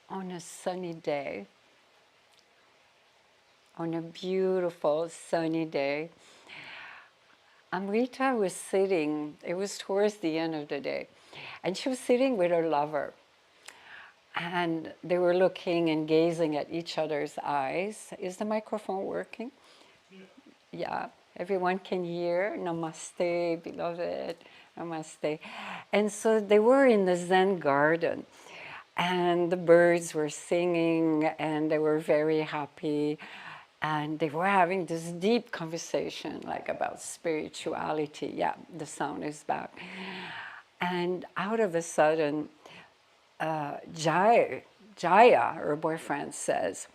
on a sunny day, on a beautiful sunny day, Amrita was sitting, it was towards the end of the day, and she was sitting with her lover. And they were looking and gazing at each other's eyes. Is the microphone working? Yeah, everyone can hear. Namaste, beloved. Namaste. And so they were in the Zen garden, and the birds were singing, and they were very happy. And they were having this deep conversation, like about spirituality. Yeah, the sound is back. And out of a sudden, Jaya, her boyfriend, says,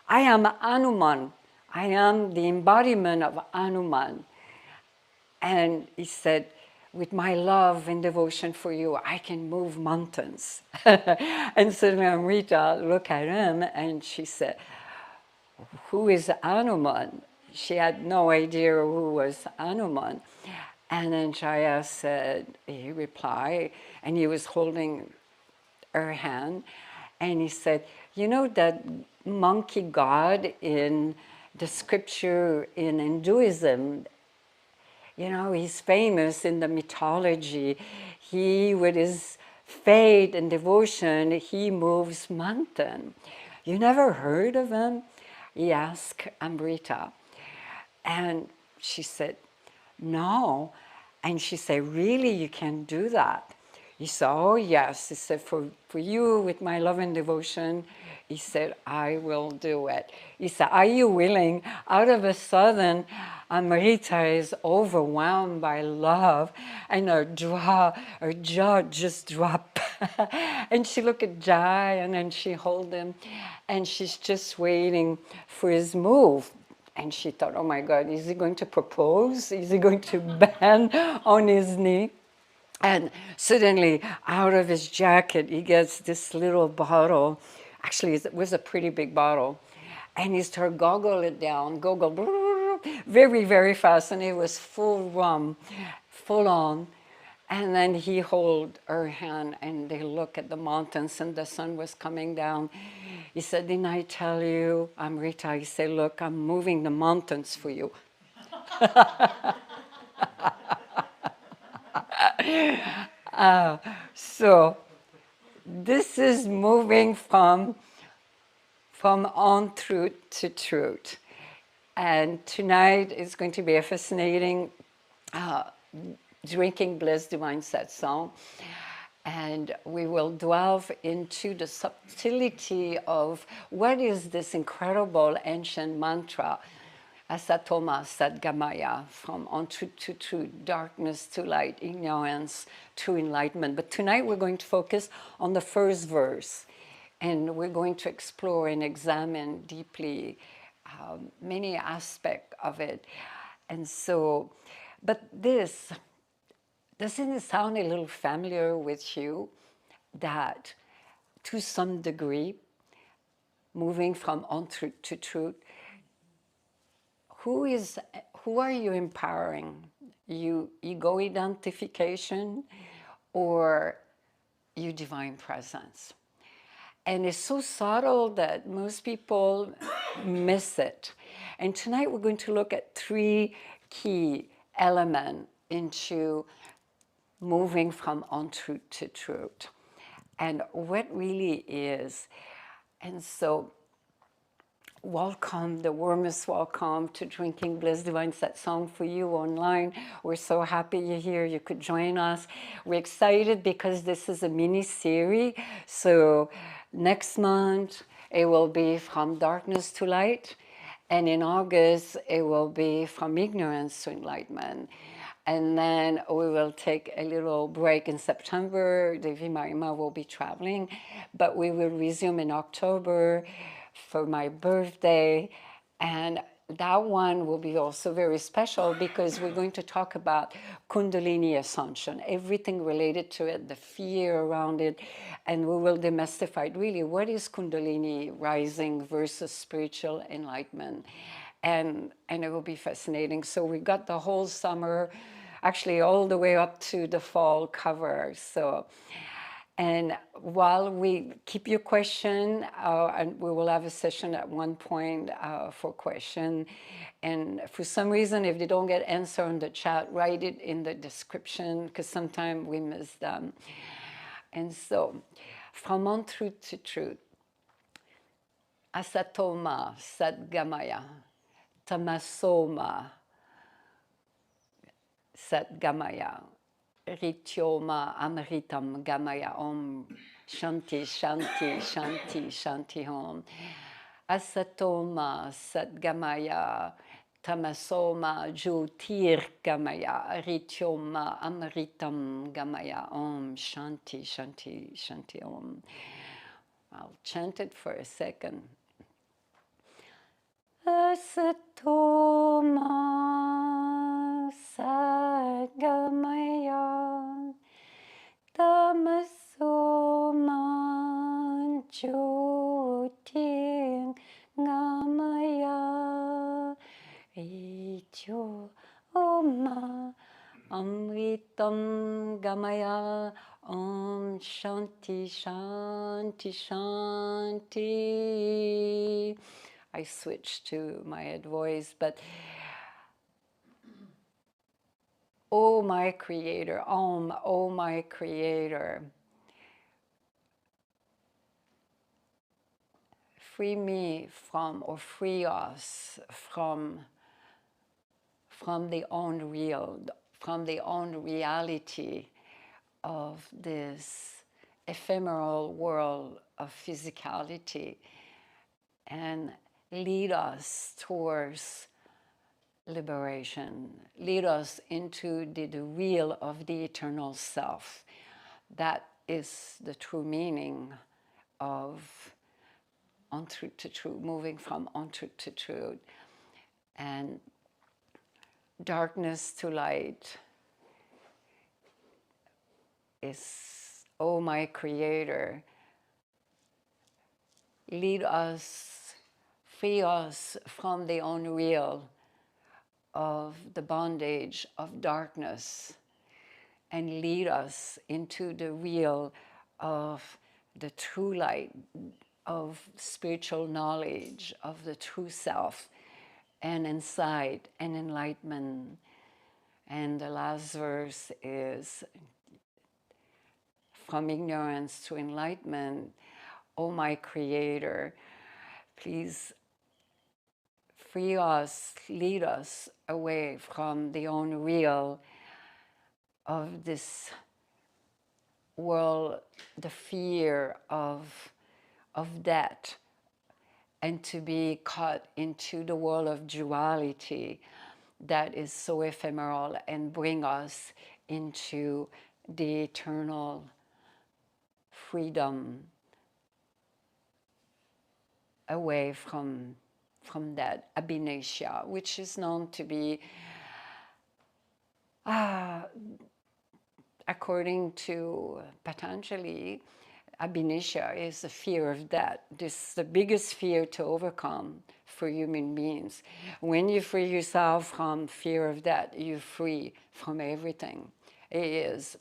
I am Hanuman. I am the embodiment of Hanuman. And he said, with my love and devotion for you, I can move mountains. And so Amrita looked at him and she said, who is Hanuman? She had no idea who was Hanuman. And then Jaya said, he replied, and he was holding her hand, and he said, you know that monkey god in the scripture in Hinduism, you know, he's famous in the mythology. He, with his faith and devotion, he moves mountain. You never heard of him? He asked Amrita. And she said, no. And she said, really, you can do that? He said, oh, yes. He said, for you, with my love and devotion, he said, I will do it. He said, are you willing? Out of a sudden, Amrita is overwhelmed by love, and her jaw just dropped. And she looked at Jai, and then she held him, and she's just waiting for his move. And she thought, oh my God, is he going to propose? Is he going to bend on his knee? And suddenly, out of his jacket, he gets this little bottle. Actually, it was a pretty big bottle. And he started goggle it down, very, very fast. And it was full rum, full on. And then he held her hand and they look at the mountains and the sun was coming down. He said, didn't I tell you, Amrita? He said, look, I'm moving the mountains for you. So this is moving from untruth to truth. And tonight is going to be a fascinating Drinking Bliss Divine Satsang. And we will delve into the subtlety of what is this incredible ancient mantra, Asatoma Sadgamaya, from untruth to truth, darkness to light, ignorance to enlightenment. But tonight we're going to focus on the first verse, and we're going to explore and examine deeply many aspects of it. And so, but this, doesn't it sound a little familiar with you, that to some degree, moving from untruth to truth, who are you empowering? You ego identification or you divine presence? And it's so subtle that most people miss it. And tonight we're going to look at three key elements into moving from untruth to truth, and what really is. And so, welcome, the warmest welcome to Drinking Bliss Divine Satsang for you online. We're so happy you're here. You could join us. We're excited because this is a mini-series. So next month, it will be from darkness to light. And in August, it will be from ignorance to enlightenment. And then we will take a little break in September. Devi Mayi Ma will be traveling, but we will resume in October for my birthday. And that one will be also very special because we're going to talk about Kundalini ascension, everything related to it, the fear around it, and we will demystify it. Really, what is Kundalini rising versus spiritual enlightenment? And it will be fascinating. So we got the whole summer, actually all the way up to the fall cover. So, And while we keep your question, and we will have a session at one point for question. And for some reason, if they don't get answer in the chat, write it in the description, because sometimes we miss them. And so, from Untruth to Truth, Asatoma Sadgamaya, Tamasoma Sadgamaya, Rityoma Amritam Gamaya Om Shanti Shanti Shanti Shanti Om Asatoma Sadgamaya Tamasoma Jyotir Gamaya Rityoma Amritam Gamaya Om Shanti Shanti Shanti Om. I'll chant it for a second. Asatoma Sadgamaya Tamasoma Jyotir Gamaya Rityoma Amritam Gamaya Om Shanti Shanti Shanti. I switched to my head voice, but oh my Creator, Om, oh my Creator, free me from, or free us from the unreal, from the unreality of this ephemeral world of physicality, and lead us towards liberation, lead us into the real of the eternal self. That is the true meaning of untruth to truth, moving from untruth to truth. And darkness to light is, oh my Creator, lead us, free us from the unreal of the bondage of darkness, and lead us into the real of the true light, of spiritual knowledge, of the true self, and insight and enlightenment. And the last verse is, from ignorance to enlightenment, oh my Creator, please free us, lead us away from the unreal of this world, the fear of death, and to be caught into the world of duality that is so ephemeral, and bring us into the eternal freedom, away from that abhinisya, which is known to be, according to Patanjali, abhinisya is the fear of death. This is the biggest fear to overcome for human beings. When you free yourself from fear of death, you're free from everything. It is.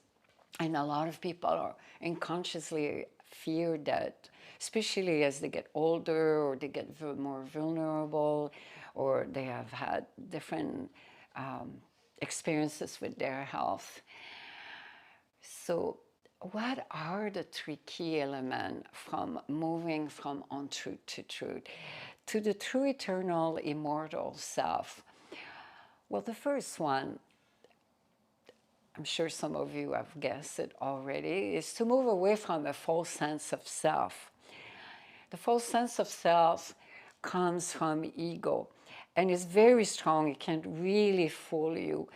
And a lot of people are unconsciously fear death, especially as they get older, or they get more vulnerable, or they have had different experiences with their health. So what are the three key elements from moving from untruth to truth, to the true eternal immortal self? Well, the first one, I'm sure some of you have guessed it already, is to move away from a false sense of self. The false sense of self comes from ego, and it's very strong. It can really fool you,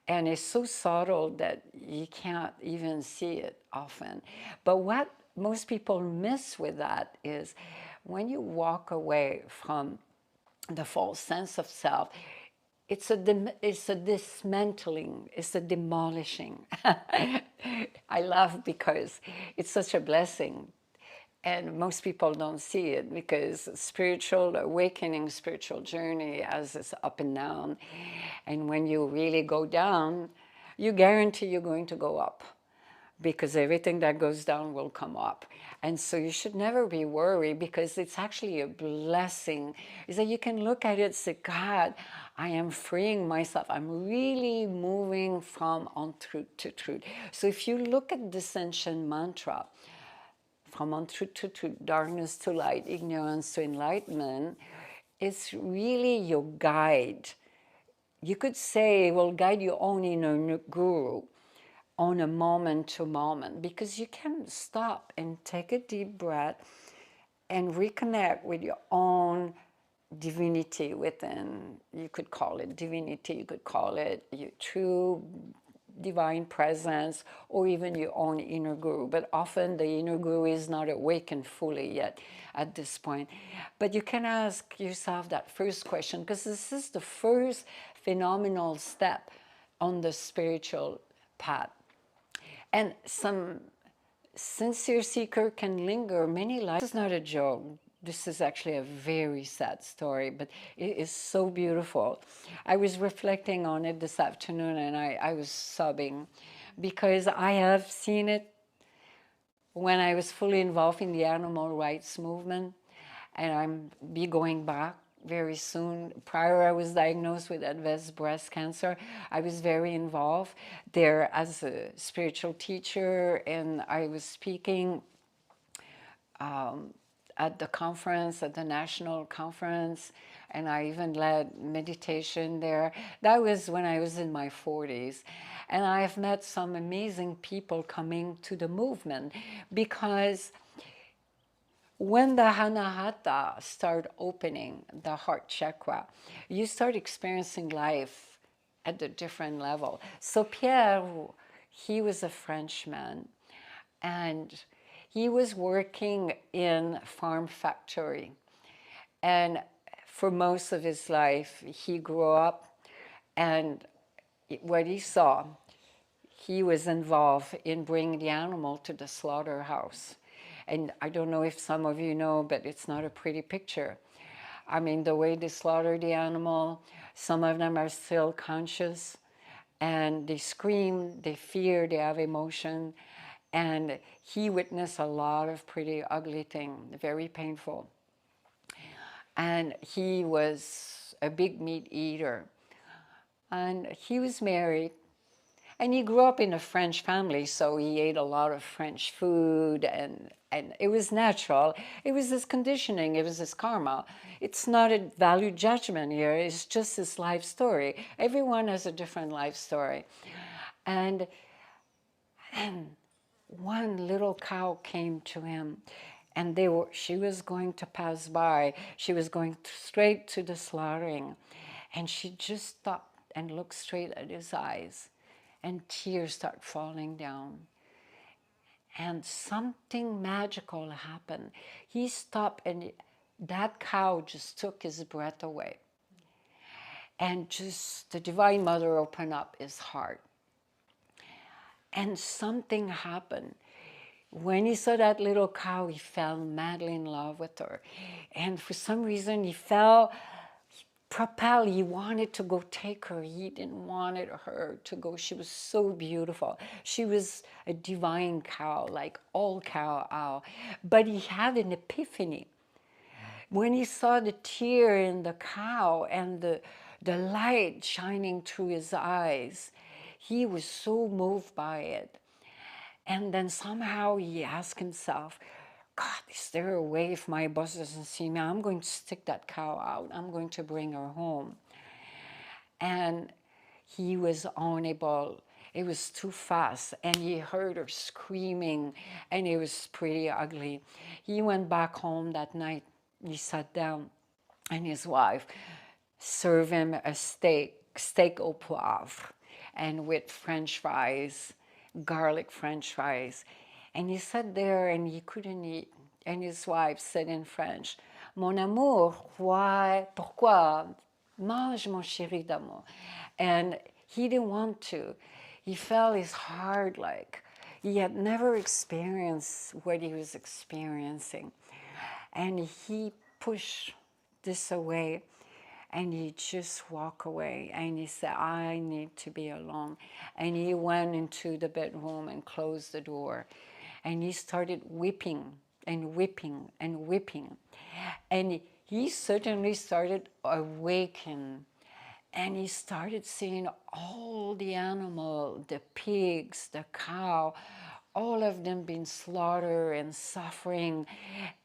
and it's so subtle that you can't even see it often. But what most people miss with that is, when you walk away from the false sense of self, it's a dismantling, it's a demolishing. I laugh because it's such a blessing, and most people don't see it, because spiritual awakening, spiritual journey, as it's up and down, and when you really go down, you guarantee you're going to go up. because everything that goes down will come up. And so you should never be worried, because it's actually a blessing. Is that you can look at it and say, God, I am freeing myself. I'm really moving from untruth to truth. So if you look at this ancient mantra, from untruth to truth, darkness to light, ignorance to enlightenment, it's really your guide. You could say it will guide your own inner guru on a moment to moment, because you can stop and take a deep breath and reconnect with your own divinity within. You could call it divinity, you could call it your true divine presence, or even your own inner guru. But often the inner guru is not awakened fully yet at this point. But you can ask yourself that first question, because this is the first phenomenal step on the spiritual path. And some sincere seeker can linger many lives. This is not a joke. This is actually a very sad story, but it is so beautiful. I was reflecting on it this afternoon, and I was sobbing, because I have seen it when I was fully involved in the animal rights movement, and I'm be going back very soon. Prior, I was diagnosed with advanced breast cancer. I was very involved there as a spiritual teacher, and I was speaking at the conference, at the national conference, and I even led meditation there. That was when I was in my 40s. And I've met some amazing people coming to the movement, because when the Anahata start opening the heart chakra, you start experiencing life at a different level. So Pierre, he was a Frenchman, and he was working in farm factory. And for most of his life, he grew up, and what he saw, he was involved in bringing the animal to the slaughterhouse. And I don't know if some of you know, but it's not a pretty picture. I mean, the way they slaughter the animal, some of them are still conscious, and they scream, they fear, they have emotion. And he witnessed a lot of pretty ugly things, very painful. And he was a big meat eater. And he was married. And he grew up in a French family, so he ate a lot of French food, and it was natural. It was his conditioning, it was his karma. It's not a value judgment here, it's just his life story. Everyone has a different life story. And then one little cow came to him, and she was going to pass by. She was going straight to the slaughtering, and she just stopped and looked straight at his eyes, and tears start falling down. And something magical happened. He stopped, and that cow just took his breath away. And just the Divine Mother opened up his heart. And something happened. When he saw that little cow, he fell madly in love with her. And for some reason, he felt propelled. He wanted to go take her. He didn't want her to go. She was so beautiful. She was a divine cow, like all cow are. But he had an epiphany. When he saw the tear in the cow and the light shining through his eyes, he was so moved by it. And then somehow he asked himself, God, is there a way if my boss doesn't see me? I'm going to stick that cow out. I'm going to bring her home. And he was unable. It was too fast. And he heard her screaming, and it was pretty ugly. He went back home that night. He sat down, and his wife served him a steak au poivre, and with French fries, garlic French fries. And he sat there and he couldn't eat. And his wife said in French, Mon amour, why, pourquoi? Mange, mon chéri d'amour. And he didn't want to. He felt his heart like he had never experienced what he was experiencing. And he pushed this away. And he just walked away and he said, I need to be alone. And he went into the bedroom and closed the door. And he started weeping and weeping and weeping. And he certainly started awakening. And he started seeing all the animals, the pigs, the cow, all of them being slaughtered and suffering.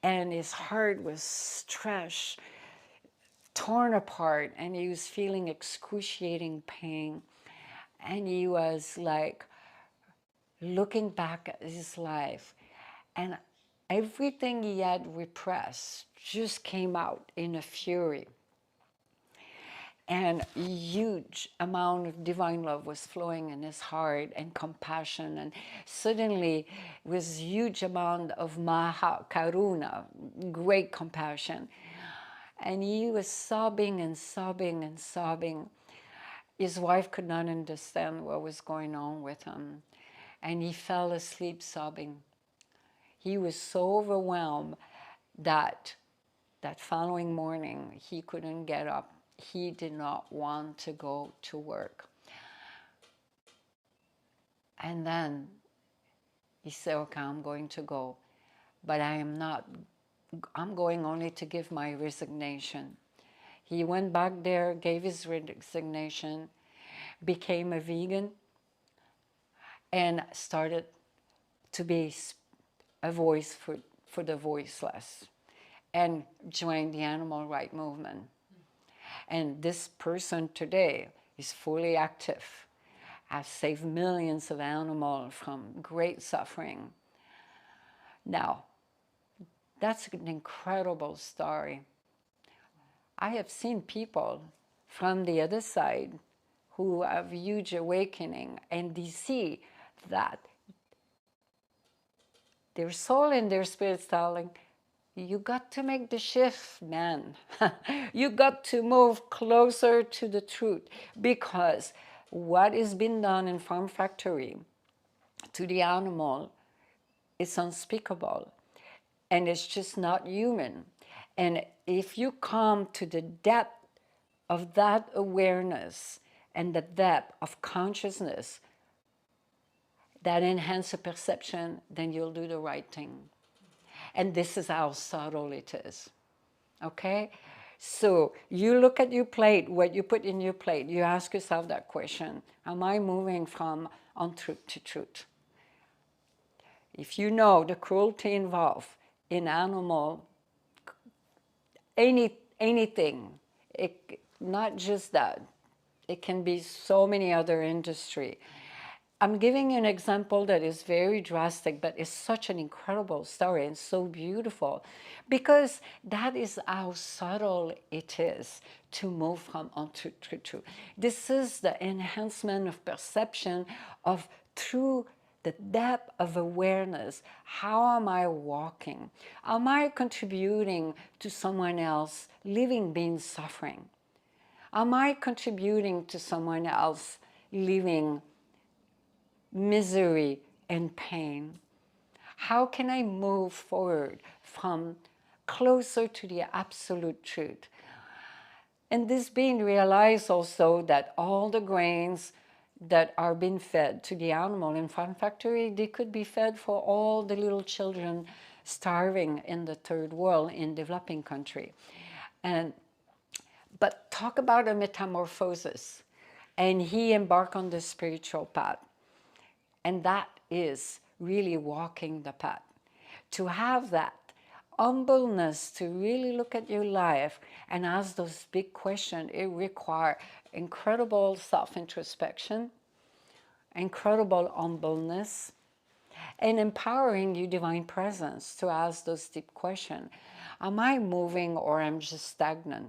And his heart was stretched, torn apart, and he was feeling excruciating pain. And he was like looking back at his life, and everything he had repressed just came out in a fury. And a huge amount of divine love was flowing in his heart, and compassion, and suddenly was huge amount of maha karuna, great compassion. And he was sobbing and sobbing and sobbing. His wife could not understand what was going on with him, and he fell asleep sobbing. He was so overwhelmed that that following morning he couldn't get up. He did not want to go to work. And then he said, okay, I'm going to go, but I'm going only to give my resignation. He went back there, gave his resignation, became a vegan, and started to be a voice for the voiceless, and joined the animal rights movement. And this person today is fully active, has saved millions of animals from great suffering. Now, that's an incredible story. I have seen people from the other side who have huge awakening, and they see that their soul and their spirit's telling, you got to make the shift, man. You got to move closer to the truth, because what is being done in farm factory to the animal is unspeakable, and it's just not human. And if you come to the depth of that awareness and the depth of consciousness that enhance the perception, then you'll do the right thing. And this is how subtle it is. Okay? So you look at your plate, what you put in your plate, you ask yourself that question, am I moving from untruth to truth? If you know the cruelty involved in animal, anything, not just that, it can be so many other industry. I'm giving you an example that is very drastic, but it's such an incredible story and so beautiful, because that is how subtle it is to move from untruth to truth. This is the enhancement of perception of through the depth of awareness. How am I walking? Am I contributing to someone else living being suffering? Am I contributing to someone else living misery and pain? How can I move forward from closer to the absolute truth? And this being realized also that all the grains that are being fed to the animal in farm factory, they could be fed for all the little children starving in the third world, in developing country. But talk about a metamorphosis. And he embarked on the spiritual path. And that is really walking the path. To have that humbleness to really look at your life and ask those big questions, it requires incredible self-introspection, incredible humbleness, and empowering your divine presence to ask those deep questions. Am I moving, or am I just stagnant?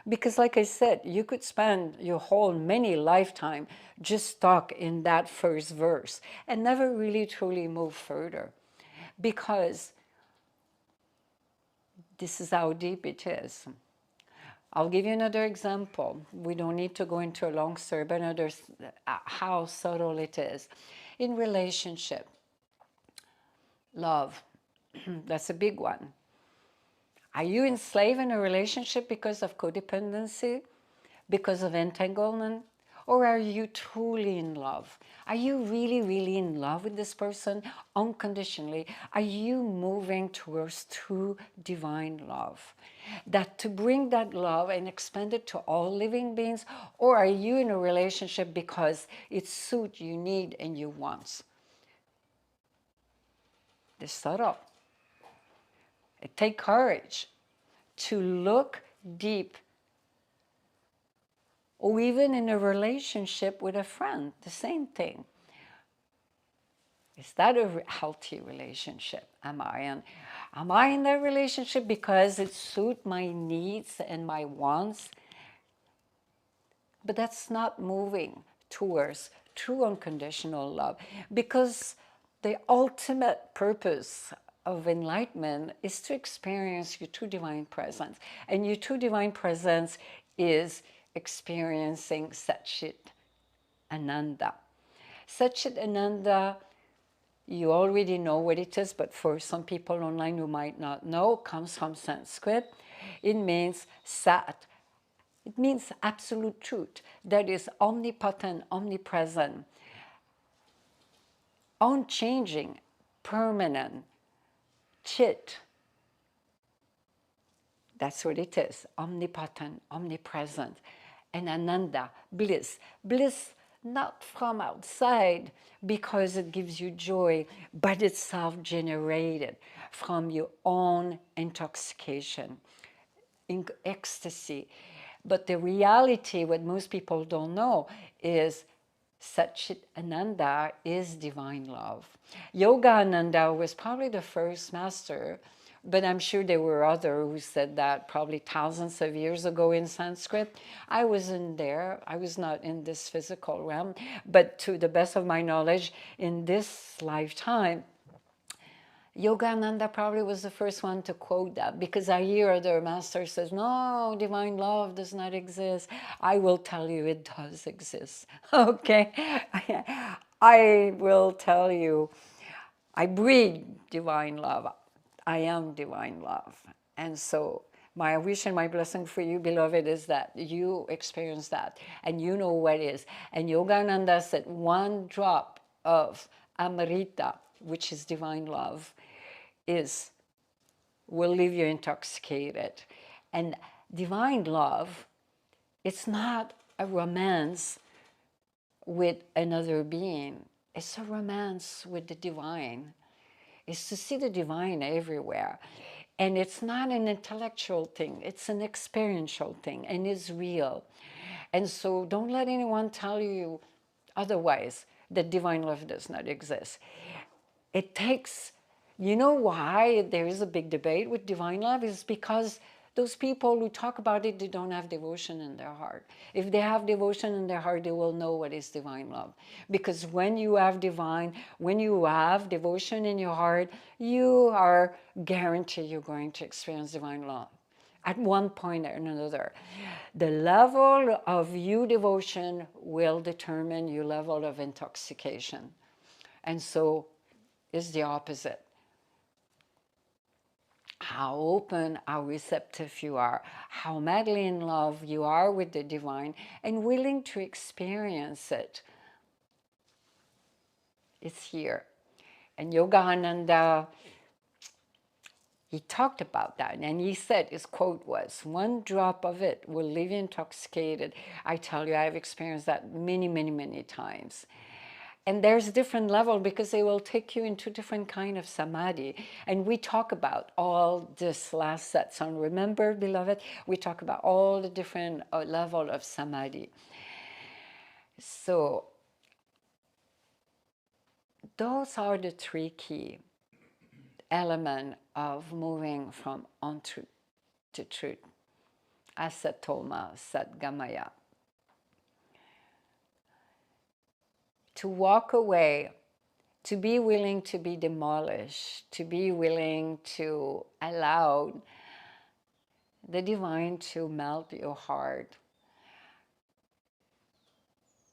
Because like I said, you could spend your whole many lifetime just stuck in that first verse and never really truly move further. Because this is how deep it is. I'll give you another example. We don't need to go into a long story, but how subtle it is. In relationship, love, that's a big one. Are you enslaved in a relationship because of codependency, because of entanglement? Or are you truly in love? Are you really, really in love with this person unconditionally? Are you moving towards true divine love? That to bring that love and expand it to all living beings? Or are you in a relationship because it suits you need and you want? It's subtle. It takes courage to look deep, or even in a relationship with a friend, the same thing. Is that a healthy relationship? Am I in that relationship because it suits my needs and my wants? But that's not moving towards true unconditional love, because the ultimate purpose of enlightenment is to experience your true divine presence. And your true divine presence is experiencing Satchit Ananda. Satchit Ananda, you already know what it is, but for some people online who might not know, comes from Sanskrit. It means Sat. It means absolute truth, that is omnipotent, omnipresent, unchanging, permanent, Chit. That's what it is, omnipotent, omnipresent. And Ananda, bliss. Bliss not from outside because it gives you joy, but it's self-generated from your own intoxication, in ecstasy. But the reality, what most people don't know, is Satchit Ananda is divine love. Yogananda was probably the first master, but I'm sure there were others who said that probably thousands of years ago in Sanskrit. I wasn't there. I was not in this physical realm. But to the best of my knowledge, in this lifetime, Yogananda probably was the first one to quote that, because I hear other masters says, no, divine love does not exist. I will tell you it does exist. Okay? I will tell you, I breathe divine love. I am divine love. And so my wish and my blessing for you, beloved, is that you experience that and you know what it is. And Yogananda said one drop of Amrita, which is divine love, will leave you intoxicated. And divine love, it's not a romance with another being. It's a romance with the divine. It's to see the divine everywhere. And it's not an intellectual thing, it's an experiential thing, and it's real. And so don't let anyone tell you otherwise, that divine love does not exist. It takes, you know why there is a big debate with divine love? Is because those people who talk about it, they don't have devotion in their heart. If they have devotion in their heart, they will know what is divine love. Because when you have devotion in your heart, you are guaranteed you're going to experience divine love at one point or another. The level of your devotion will determine your level of intoxication. And so it's the opposite. How open, how receptive you are, how madly in love you are with the divine and willing to experience it. It's here. And Yogananda, he talked about that, and he said, his quote was, one drop of it will leave you intoxicated. I tell you, I've experienced that many, many, many times. And there's different level because they will take you into different kind of samadhi. And we talk about all this last satsang. Remember, beloved, we talk about all the different level of samadhi. So those are the three key elements of moving from untruth to truth. Asatoma Sadgamaya. To walk away, to be willing to be demolished, to be willing to allow the divine to melt your heart.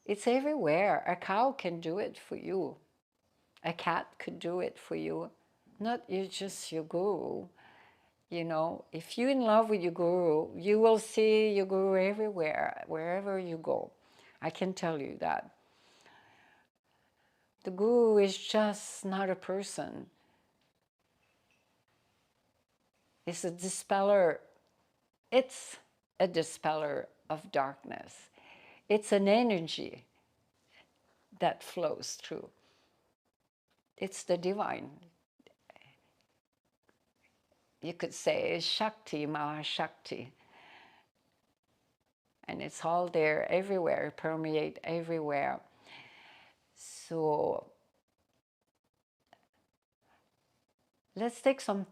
It's everywhere. A cow can do it for you. A cat could do it for you. Not you, just your guru. You know, if you're in love with your guru, you will see your guru everywhere, wherever you go. I can tell you that. The guru is just not a person. It's a dispeller. It's a dispeller of darkness. It's an energy that flows through. It's the divine. You could say Shakti, Mahashakti. And it's all there everywhere, permeate everywhere. So let's take some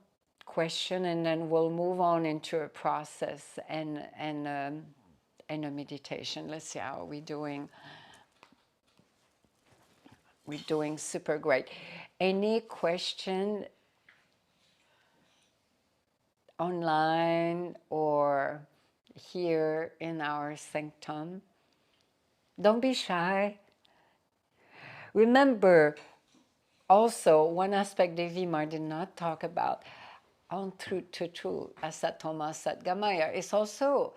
question and then we'll move on into a process and a meditation. Let's see how we're doing. We're doing super great. Any question online or here in our sanctum? Don't be shy. Remember, also, one aspect Devi Ma did not talk about, Untruth to truth, Asatoma Sadgamaya, is also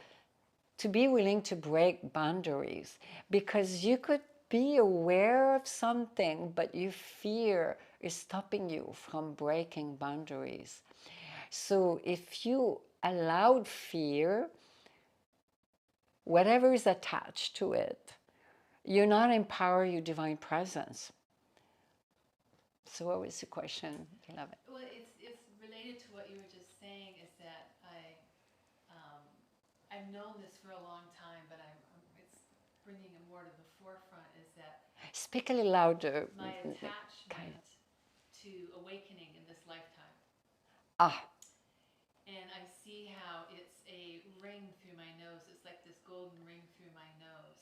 to be willing to break boundaries, because you could be aware of something, but your fear is stopping you from breaking boundaries. So if you allowed fear, whatever is attached to it, you're not empowering your divine presence. So what was the question, beloved? Well, it's related to what you were just saying, is that I've known this for a long time, but it's bringing it more to the forefront, is that Speak a little louder. my attachment to awakening in this lifetime. Ah. And I see how it's a ring through my nose. It's like this golden ring through my nose.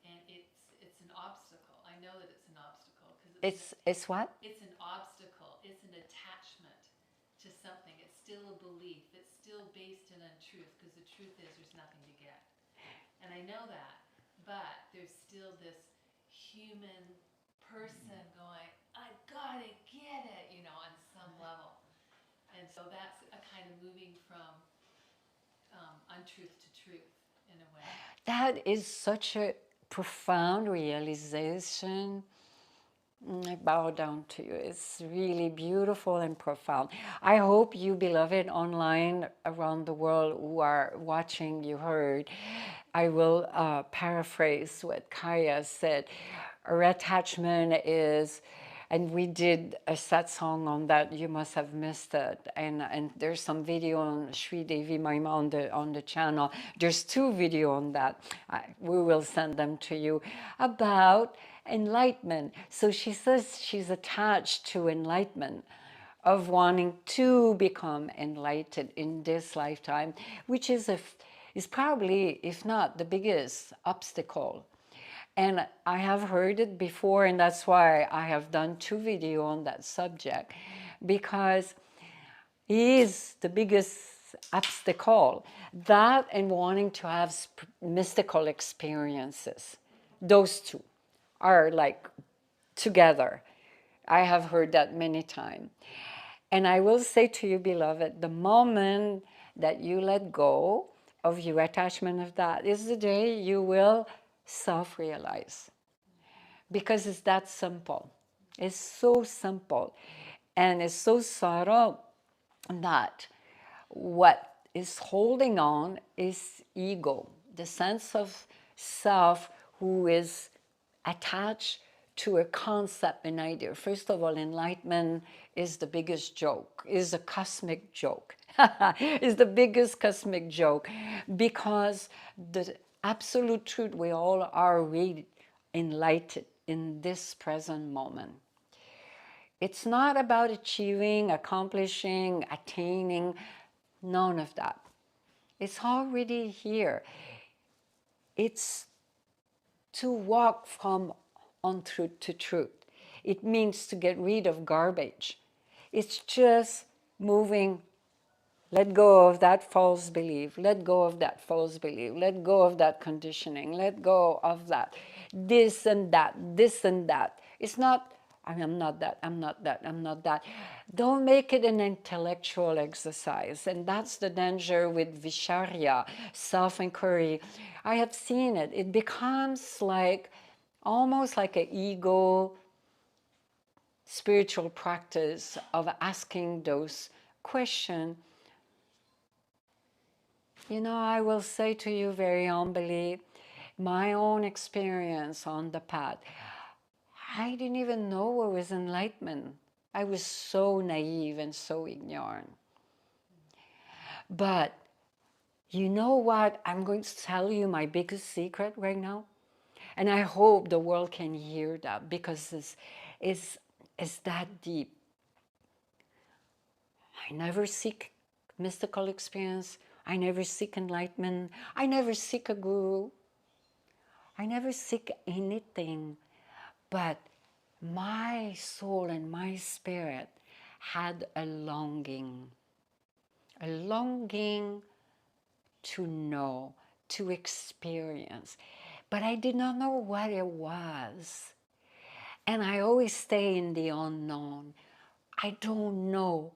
And it's an obstacle. I know that it's an obstacle, because it's what? It's an obstacle. It's an attachment to something. It's still a belief. It's still based in untruth, because the truth is there's nothing to get. And I know that, but there's still this human person going, I gotta get it, on some level. And so that's a kind of moving from untruth to truth, in a way. That is such a profound realization. I bow down to you. It's really beautiful and profound. I hope you, beloved, online around the world who are watching, you heard. I will paraphrase what Kaya said. Our attachment is, and we did a satsang on that. You must have missed it. And there's some video on Shree Devi Mayi Ma on the channel. There's 2 videos on that. We will send them to you about enlightenment. So she says she's attached to enlightenment, of wanting to become enlightened in this lifetime, which is probably, if not the biggest obstacle. And I have heard it before, and that's why I have done 2 videos on that subject, because it is the biggest obstacle. That and wanting to have mystical experiences. Those 2 are like together. I have heard that many times. And I will say to you, beloved, the moment that you let go of your attachment of that is the day you will self-realize. Because it's that simple. It's so simple. And it's so subtle that what is holding on is ego, the sense of self who is attached to a concept, an idea. First of all, enlightenment is the biggest joke, is a cosmic joke. Is the biggest cosmic joke, because the absolute truth, we all are really enlightened in this present moment. It's not about achieving, accomplishing, attaining, none of that. It's already here. It's to walk from untruth to truth. It means to get rid of garbage. It's just moving. Let go of that false belief. Let go of that false belief. Let go of that conditioning. Let go of that. This and that, this and that. It's not, I'm not that, I'm not that, I'm not that. Don't make it an intellectual exercise. And that's the danger with Visharya, self-inquiry. I have seen it. It becomes like almost like an ego spiritual practice of asking those questions. You know, I will say to you very humbly, my own experience on the path, I didn't even know what was enlightenment. I was so naive and so ignorant. But you know what? I'm going to tell you my biggest secret right now. And I hope the world can hear that, because it's that deep. I never seek mystical experience. I never seek enlightenment. I never seek a guru. I never seek anything. But my soul and my spirit had a longing to know, to experience. But I did not know what it was. And I always stay in the unknown. I don't know.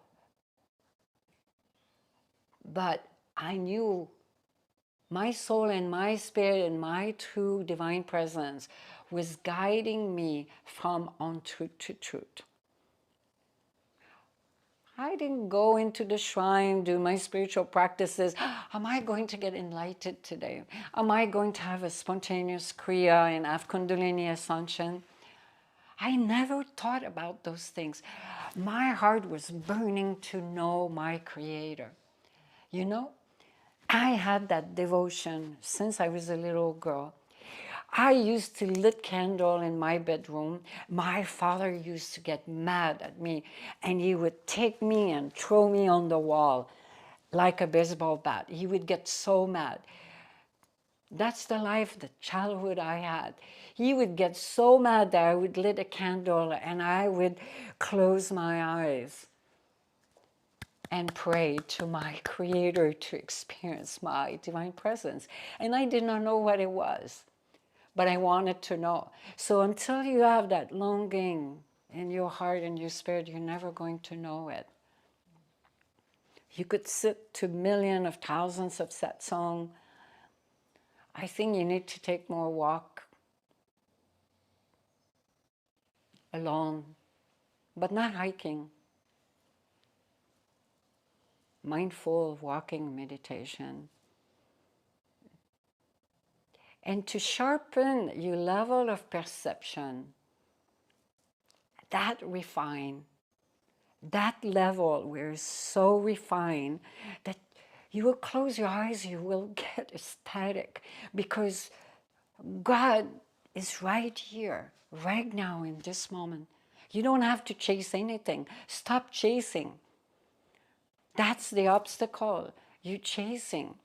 But I knew my soul and my spirit and my true divine presence was guiding me from untruth to truth. I didn't go into the shrine, do my spiritual practices. Am I going to get enlightened today? Am I going to have a spontaneous kriya and have Kundalini ascension? I never thought about those things. My heart was burning to know my Creator. You know, I had that devotion since I was a little girl. I used to lit candle in my bedroom. My father used to get mad at me, and he would take me and throw me on the wall like a baseball bat. He would get so mad. That's the life, the childhood I had. He would get so mad that I would lit a candle and I would close my eyes and pray to my Creator to experience my divine presence. And I did not know what it was, but I wanted to know. So until you have that longing in your heart and your spirit, you're never going to know it. You could sit to millions of thousands of satsang. I think you need to take more walk alone, but not hiking. Mindful walking meditation. And to sharpen your level of perception, that refine, that level where it's so refined that you will close your eyes, you will get ecstatic, because God is right here, right now in this moment. You don't have to chase anything. Stop chasing. That's the obstacle. You're chasing.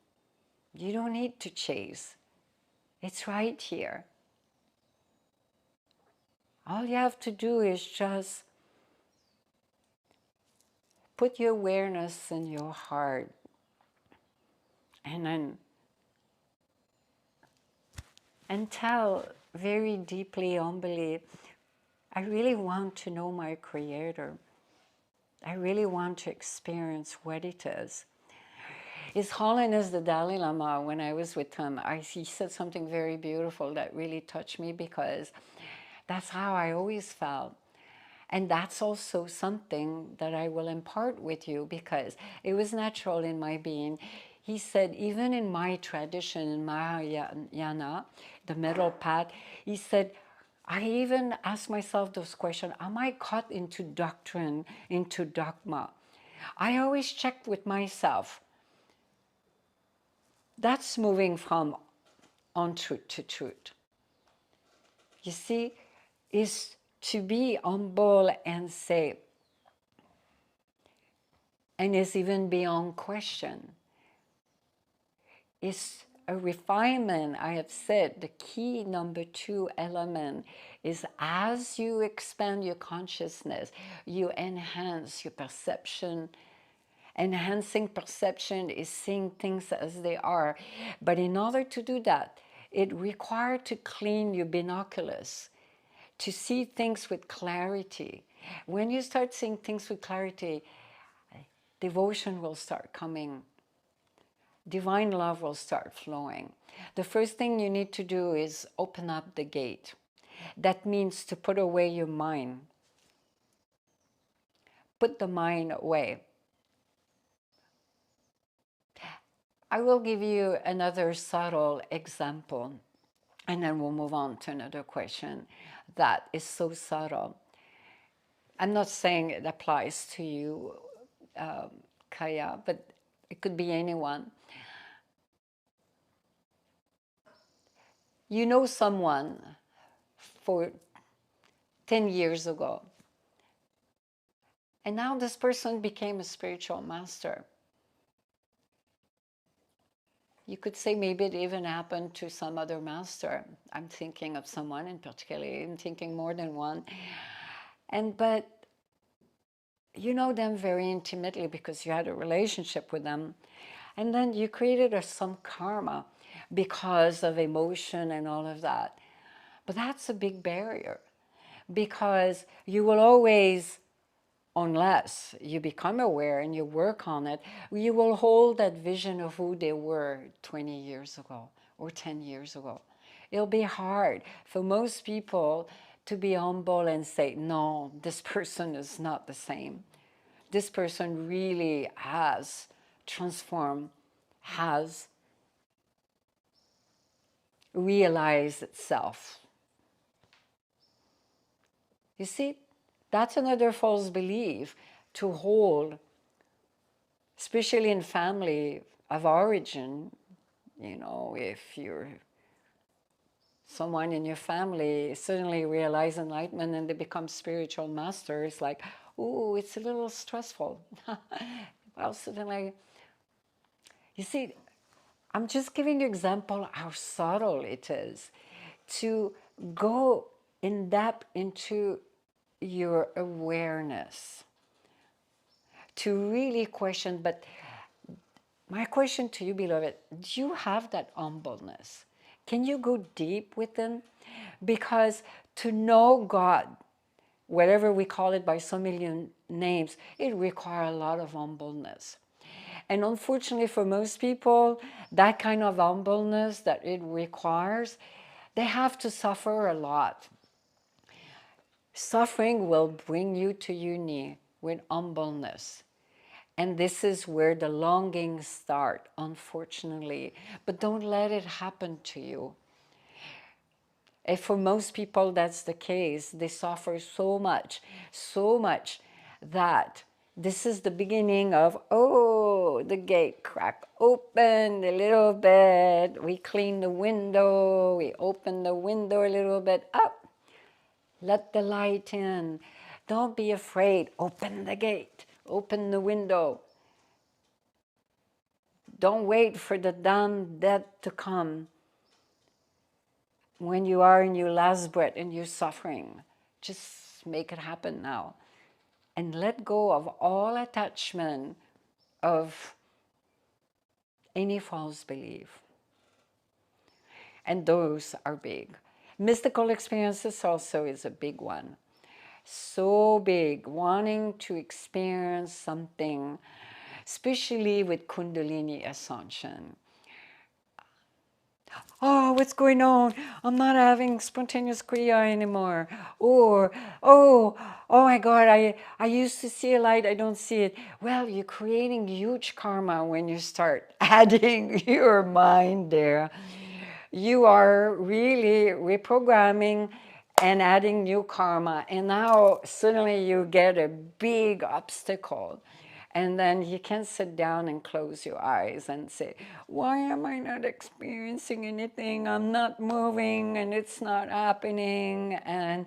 You don't need to chase. It's right here. All you have to do is just put your awareness in your heart, and then tell very deeply, humbly, I really want to know my Creator. I really want to experience what it is. His Holiness the Dalai Lama, when I was with him, he said something very beautiful that really touched me, because that's how I always felt. And that's also something that I will impart with you, because it was natural in my being. He said, even in my tradition, in Mahayana, the middle path, he said, I even asked myself those questions. Am I caught into doctrine, into dogma? I always checked with myself. That's moving from untruth to truth. You see, is to be humble and say, and is even beyond question. It's a refinement. I have said the key number 2 element is, as you expand your consciousness, you enhance your perception. Enhancing perception is seeing things as they are. But in order to do that, it requires to clean your binoculars, to see things with clarity. When you start seeing things with clarity, devotion will start coming. Divine love will start flowing. The first thing you need to do is open up the gate. That means to put away your mind. Put the mind away. I will give you another subtle example, and then we'll move on to another question that is so subtle. I'm not saying it applies to you, Kaya, but it could be anyone. You know someone for 10 years ago, and now this person became a spiritual master. You could say maybe it even happened to some other master. I'm thinking of someone in particular. I'm thinking more than one. But you know them very intimately because you had a relationship with them. And then you created some karma because of emotion and all of that. But that's a big barrier because you will always, unless you become aware and you work on it, you will hold that vision of who they were 20 years ago or 10 years ago. It'll be hard for most people to be humble and say, no, this person is not the same. This person really has transformed, has realized itself. You see, that's another false belief to hold, especially in family of origin. You know, if you're someone in your family suddenly realize enlightenment and they become spiritual masters, like, ooh, it's a little stressful. Well, suddenly, you see, I'm just giving you an example how subtle it is to go in depth into your awareness, to really question. But my question to you, beloved, do you have that humbleness? Can you go deep within? Because to know God, whatever we call it by so many names, it requires a lot of humbleness. And unfortunately for most people, that kind of humbleness that it requires, they have to suffer a lot. Suffering will bring you to your knee with humbleness. And this is where the longings start, unfortunately. But don't let it happen to you. And for most people, that's the case. They suffer so much that this is the beginning of, oh, the gate crack open a little bit. We clean the window. We open the window a little bit up. Let the light in. Don't be afraid. Open the gate. Open the window. Don't wait for the damn death to come when you are in your last breath and you're suffering. Just make it happen now. And let go of all attachment of any false belief. And those are big. Mystical experiences also is a big one. So big, wanting to experience something, especially with Kundalini ascension. Oh, what's going on? I'm not having spontaneous kriya anymore. Or, oh my God, I used to see a light, I don't see it. Well, you're creating huge karma when you start adding your mind there. You are really reprogramming and adding new karma. And now suddenly you get a big obstacle. And then you can sit down and close your eyes and say, why am I not experiencing anything? I'm not moving and it's not happening. And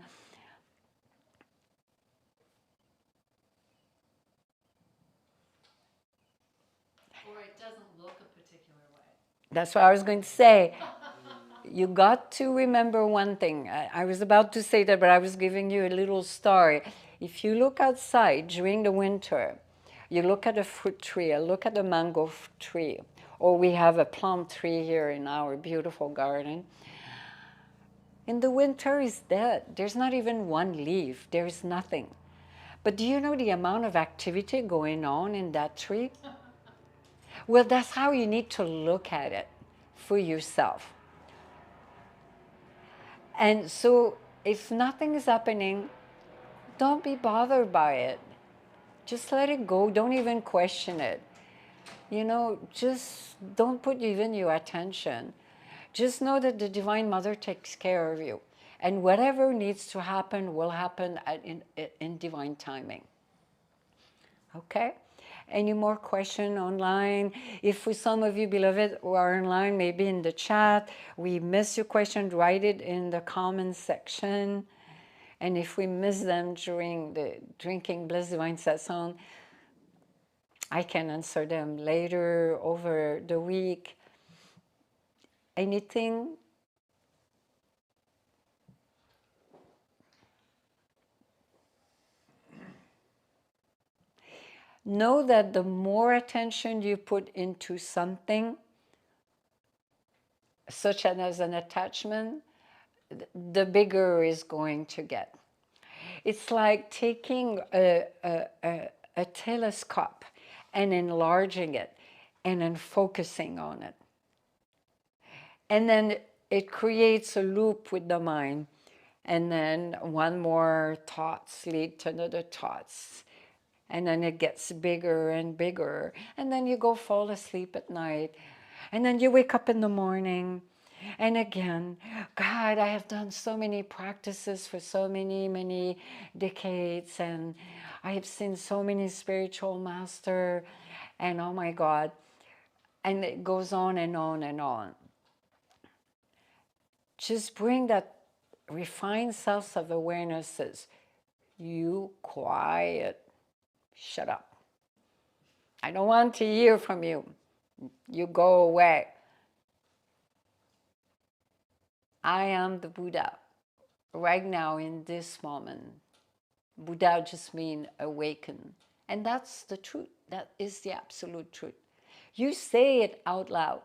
Or it doesn't look a particular way. that's what I was going to say. You got to remember one thing. I was about to say that, but I was giving you a little story. If you look outside during the winter, you look at a fruit tree, look at a mango tree, or we have a plum tree here in our beautiful garden. In the winter, it's dead. There's not even one leaf. There's nothing. But do you know the amount of activity going on in that tree? Well, that's how you need to look at it for yourself. And so if nothing is happening, don't be bothered by it. Just let it go. Don't even question it. You know, just don't put even your attention. Just know that the Divine Mother takes care of you. And whatever needs to happen will happen in divine timing. Okay? Any more question online? If for some of you, beloved, who are online, maybe in the chat, we miss your question, write it in the comment section. And if we miss them during the Drinking Bliss Divine Satsang, I can answer them later over the week. Anything? Know that the more attention you put into something, such as an attachment, the bigger it's going to get. It's like taking a telescope and enlarging it and then focusing on it. And then it creates a loop with the mind. And then one more thoughts lead to another thoughts. And then it gets bigger and bigger. And then you go fall asleep at night. And then you wake up in the morning. And again, God, I have done so many practices for so many decades. And I have seen so many spiritual masters. And oh my God. And it goes on and on and on. Just bring that refined sense of awarenesses. You quiet. Shut up. I don't want to hear from you. You go away. I am the Buddha right now in this moment. Buddha just means awaken. And that's the truth. That is the absolute truth. You say it out loud.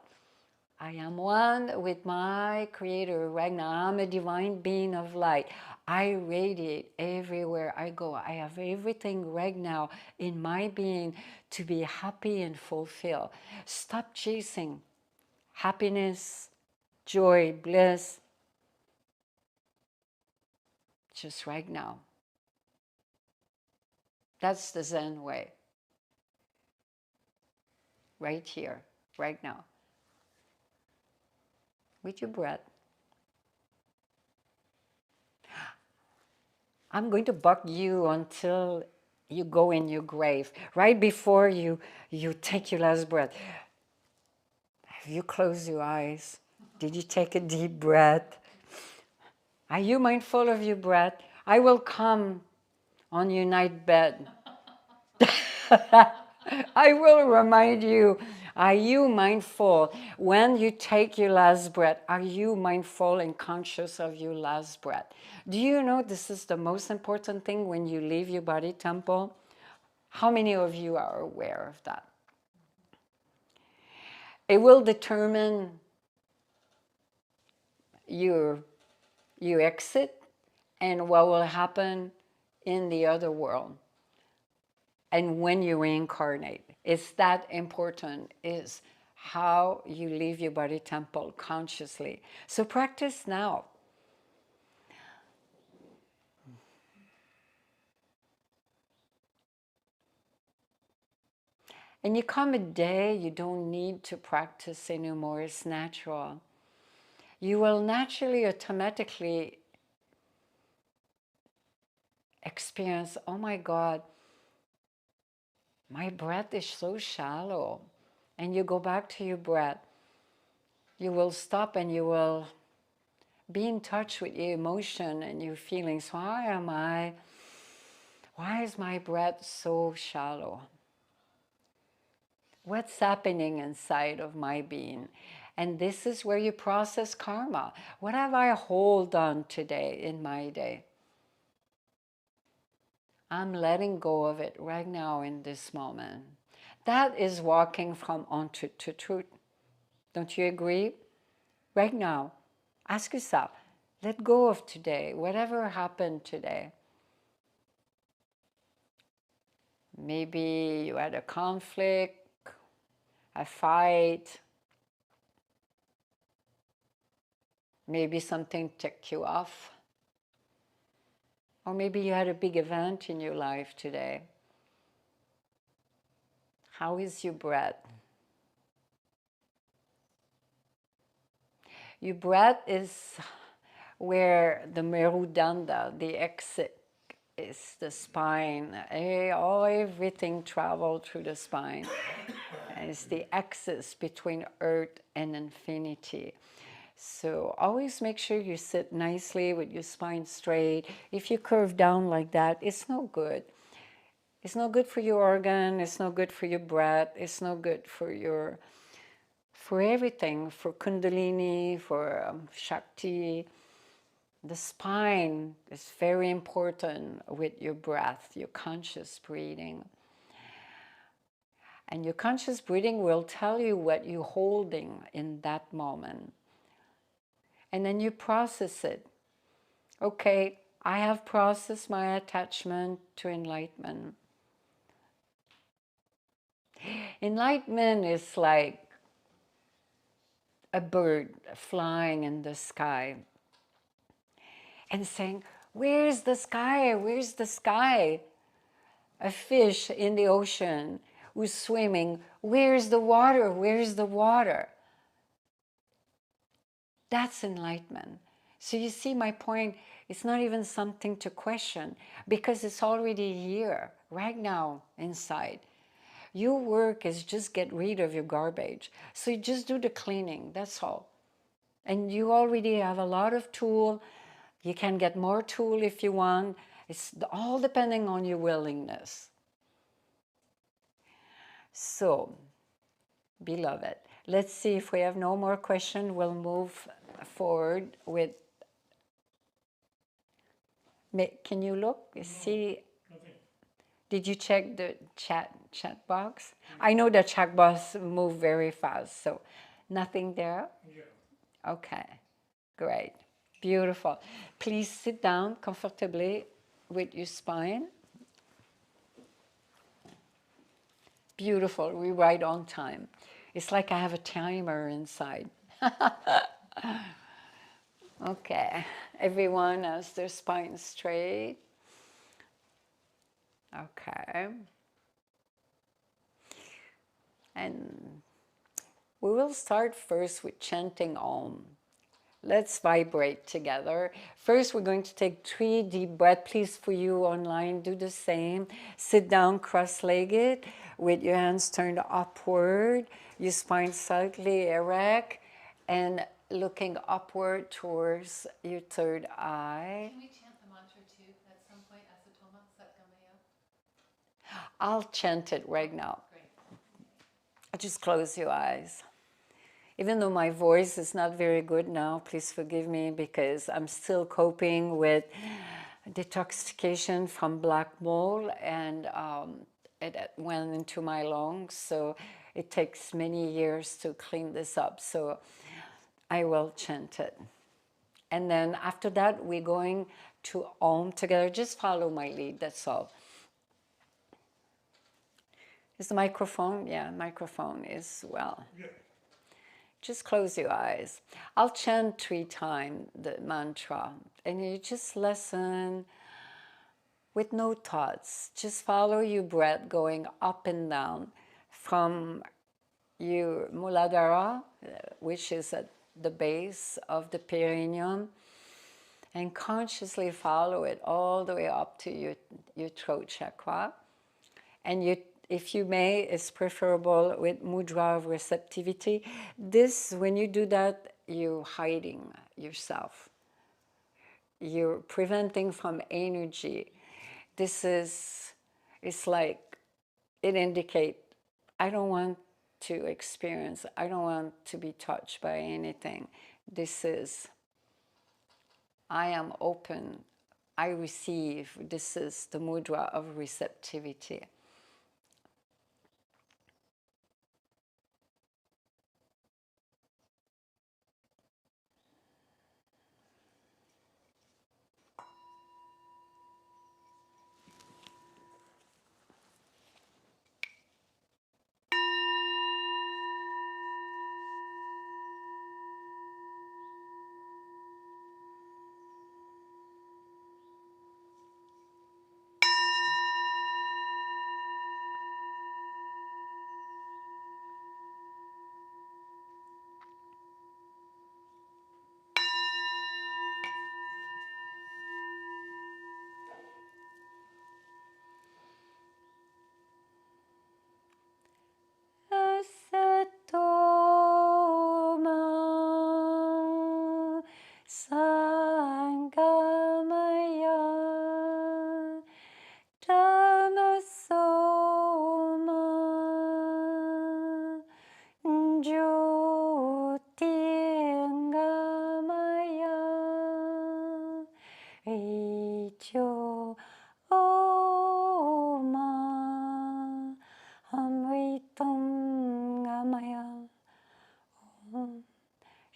I am one with my Creator right now. I'm a divine being of light. I radiate everywhere I go. I have everything right now in my being to be happy and fulfilled. Stop chasing happiness, joy, bliss, just right now. That's the Zen way. Right here, right now. With your breath. I'm going to bug you until you go in your grave. Right before you take your last breath. Have you closed your eyes? Did you take a deep breath? Are you mindful of your breath? I will come on your night bed. I will remind you, are you mindful? When you take your last breath, are you mindful and conscious of your last breath? Do you know this is the most important thing when you leave your body temple? How many of you are aware of that? It will determine your exit and what will happen in the other world. And when you reincarnate, it's that important, is how you leave your body temple consciously. So practice now. And you come a day, you don't need to practice anymore, it's natural. You will naturally, automatically experience, oh my God, my breath is so shallow. And you go back to your breath. You will stop and you will be in touch with your emotion and your feelings. Why is my breath so shallow? What's happening inside of my being? And this is where you process karma. What have I hold on today in my day? I'm letting go of it right now in this moment. That is walking from untruth to truth. Don't you agree? Right now, ask yourself, let go of today, whatever happened today. Maybe you had a conflict, a fight, maybe something ticked you off, or maybe you had a big event in your life today. How is your breath? Your breath is where the Merudanda, the exit, is the spine. Everything travels through the spine. It's the axis between earth and infinity. So always make sure you sit nicely with your spine straight. If you curve down like that, it's no good. It's no good for your organ. It's no good for your breath. It's no good for everything, for Kundalini, for Shakti. The spine is very important with your breath, your conscious breathing. And your conscious breathing will tell you what you're holding in that moment. And then you process it. Okay, I have processed my attachment to enlightenment. Enlightenment is like a bird flying in the sky and saying, where's the sky? Where's the sky? A fish in the ocean who's swimming, where's the water? Where's the water? That's enlightenment. So you see my point, it's not even something to question because it's already here, right now, inside. Your work is just get rid of your garbage. So you just do the cleaning, that's all. And you already have a lot of tool. You can get more tool if you want. It's all depending on your willingness. So, beloved, let's see if we have no more questions. We'll move forward with. Can you look? See? Did you check the chat box? I know the chat box move very fast, so nothing there? Yeah. Okay, great, beautiful. Please sit down comfortably with your spine. Beautiful, we're right on time. It's like I have a timer inside. Okay, everyone has their spine straight. Okay. And we will start first with chanting Om. Let's vibrate together. First, we're going to take 3 deep breaths. Please, for you online, do the same. Sit down cross-legged with your hands turned upward, your spine slightly erect, and looking upward towards your third eye. Can we chant the mantra too at some point, Asatoma Sadgamaya? I'll chant it right now. Great. Just close your eyes. Even though my voice is not very good now, please forgive me because I'm still coping with detoxification from black mold, and it went into my lungs, so it takes many years to clean this up. So I will chant it. And then after that, we're going to Om together. Just follow my lead, that's all. Is the microphone? Yeah, microphone is well. Yeah. Just close your eyes. I'll chant 3 times the mantra, and you just listen with no thoughts. Just follow your breath going up and down from your Muladhara, which is at the base of the perineum, and consciously follow it all the way up to your throat chakra. And you, if you may, it's preferable with mudra of receptivity. This, when you do that, you're hiding yourself. You're preventing from energy. This is, it's like, it indicates, I don't want to experience, I don't want to be touched by anything. This is, I am open, I receive. This is the mudra of receptivity.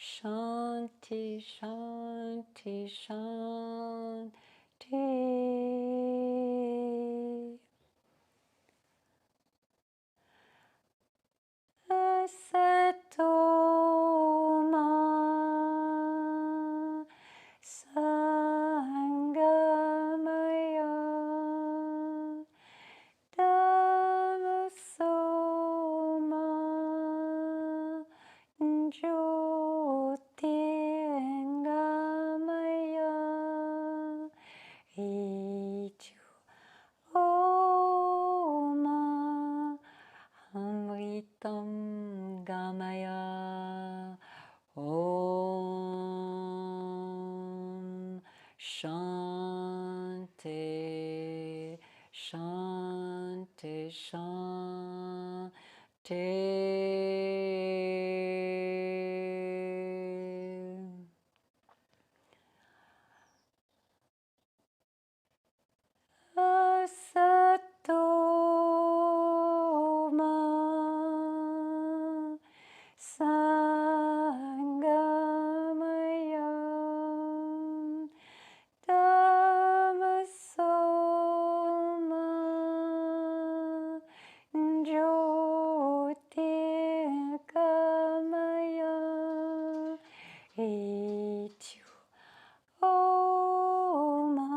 Shanti, Shanti, Shanti. Asatoma Sadgamaya Tamasoma Jyotirgamaya Ichu Oma Amritam Gamaya Om Shanti Shanti Shanti. Asatoma Sadgamaya Tamasoma Jyotirgamaya Ichu Oma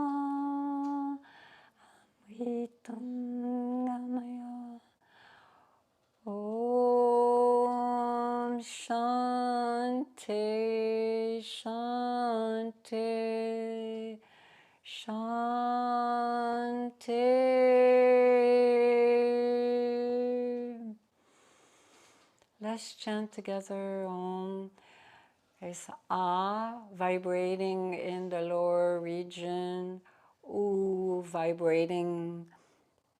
Amritangamaya. Om Shanti Shanti Shanti. Let's chant together Om. It's Ah vibrating in the lower region, U vibrating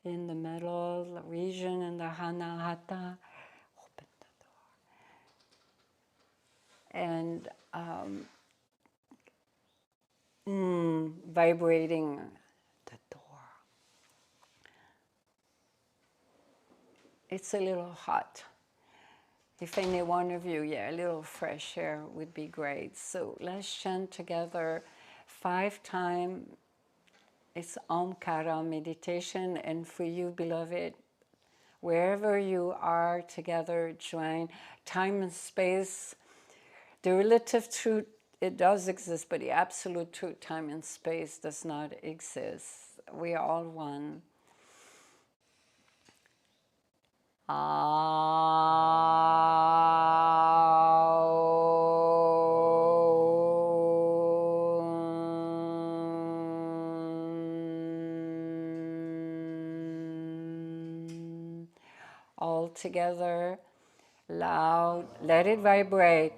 in the middle region, in the Hanahata. Open the door. And vibrating the door. It's a little hot. If any one of you, a little fresh air would be great. So let's chant together 5 times. It's Omkara meditation. And for you, beloved, wherever you are together, join time and space. The relative truth, it does exist, but the absolute truth, time and space, does not exist. We are all one. All together, loud, let it vibrate.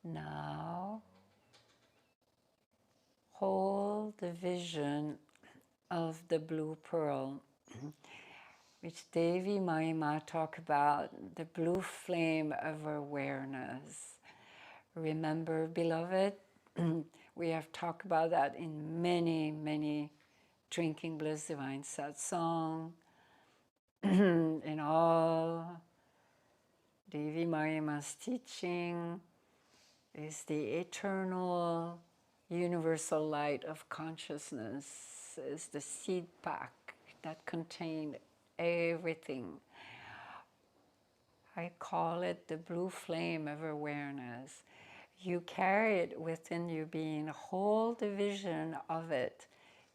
Now, hold the vision of the blue pearl, which Devi Mayi Ma talk about, the blue flame of awareness. Remember, beloved, we have talked about that in many, many Drinking Bliss Divine Satsang, in all Devi Mayi Ma's teaching is the eternal universal light of consciousness, is the seed pack that contained everything. I call it the blue flame of awareness. You carry it within your being. Hold the vision of it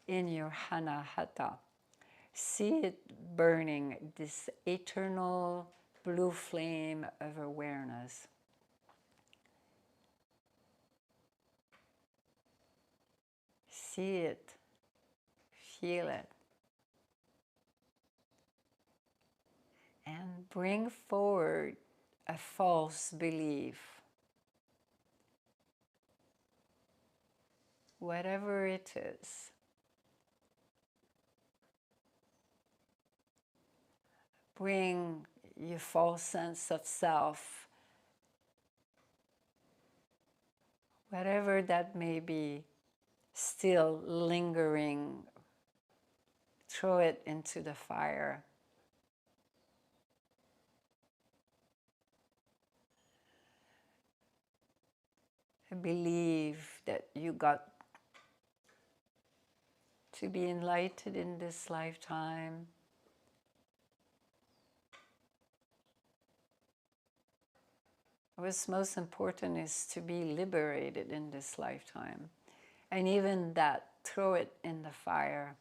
in your hanahata. See it burning, this eternal blue flame of awareness. See it, feel it, and bring forward a false belief. Whatever it is, bring your false sense of self, whatever that may be, still lingering, throw it into the fire. I believe that you got to be enlightened in this lifetime. What's most important is to be liberated in this lifetime. And even that, throw it in the fire.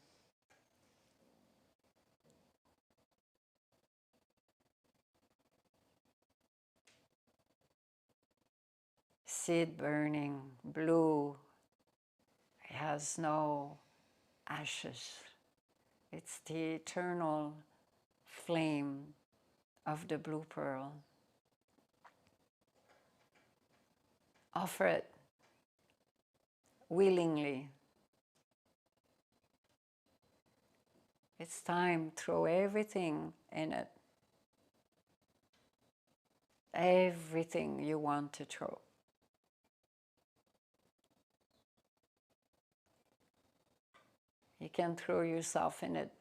See it burning blue. It has no ashes. It's the eternal flame of the blue pearl. Offer it willingly. It's time, throw everything in it. Everything you want to throw. You can throw yourself in it.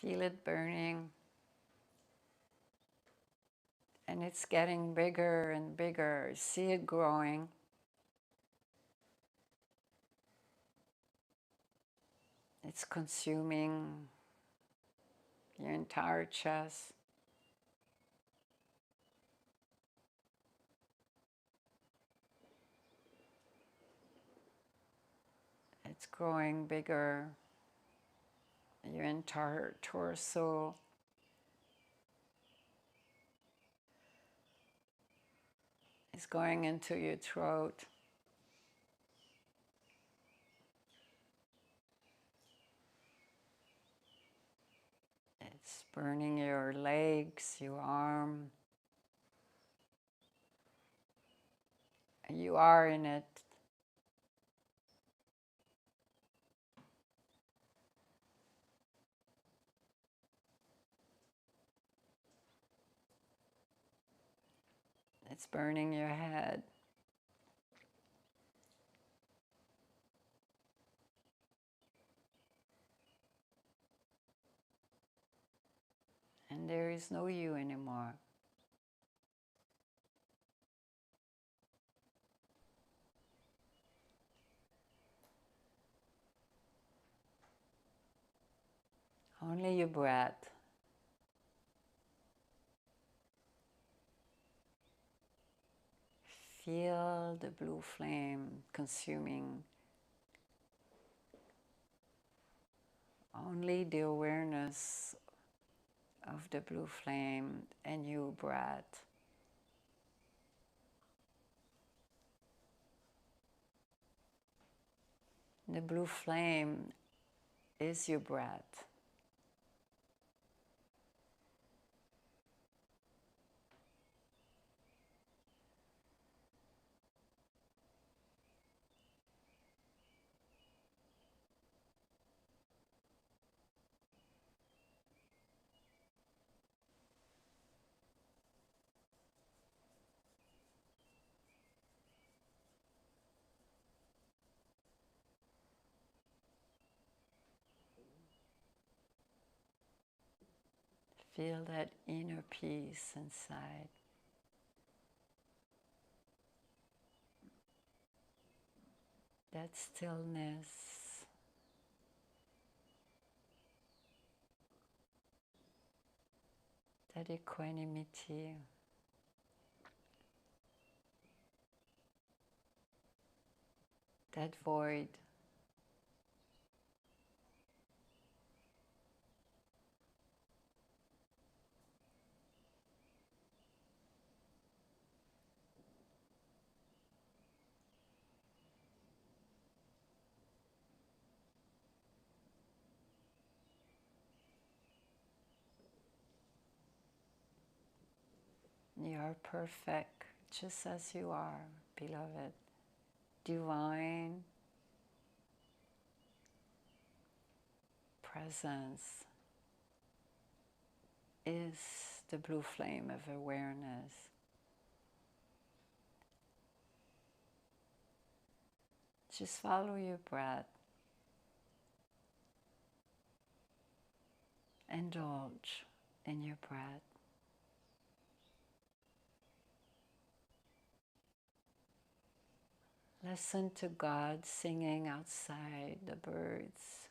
Feel it burning. And it's getting bigger and bigger. See it growing. It's consuming your entire chest. It's growing bigger. Your entire torso. It's going into your throat. It's burning your legs, your arm. You are in it. It's burning your head. And there is no you anymore. Only your breath. Feel the blue flame consuming. Only the awareness of the blue flame and your breath. The blue flame is your breath. Feel that inner peace inside. That stillness. That equanimity. That void. are perfect, just as you are, beloved. Divine presence is the blue flame of awareness. Just follow your breath. Indulge in your breath. Listen to God singing outside, the birds.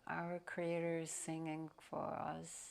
Our Creator is singing for us.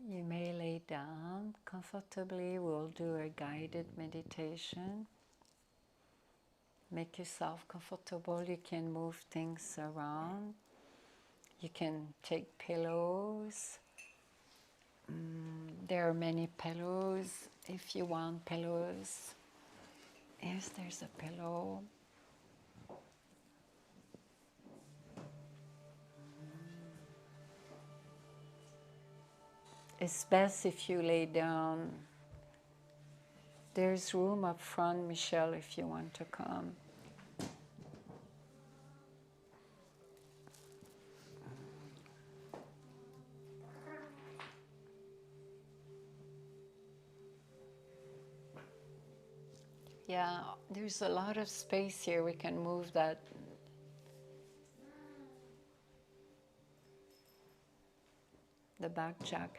You may lay down comfortably. We'll do a guided meditation. Make yourself comfortable. You can move things around. You can take pillows. There are many pillows if you want pillows. Yes, there's a pillow. It's best if you lay down. There's room up front, Michelle, if you want to come. Yeah, there's a lot of space here. We can move that. The back jack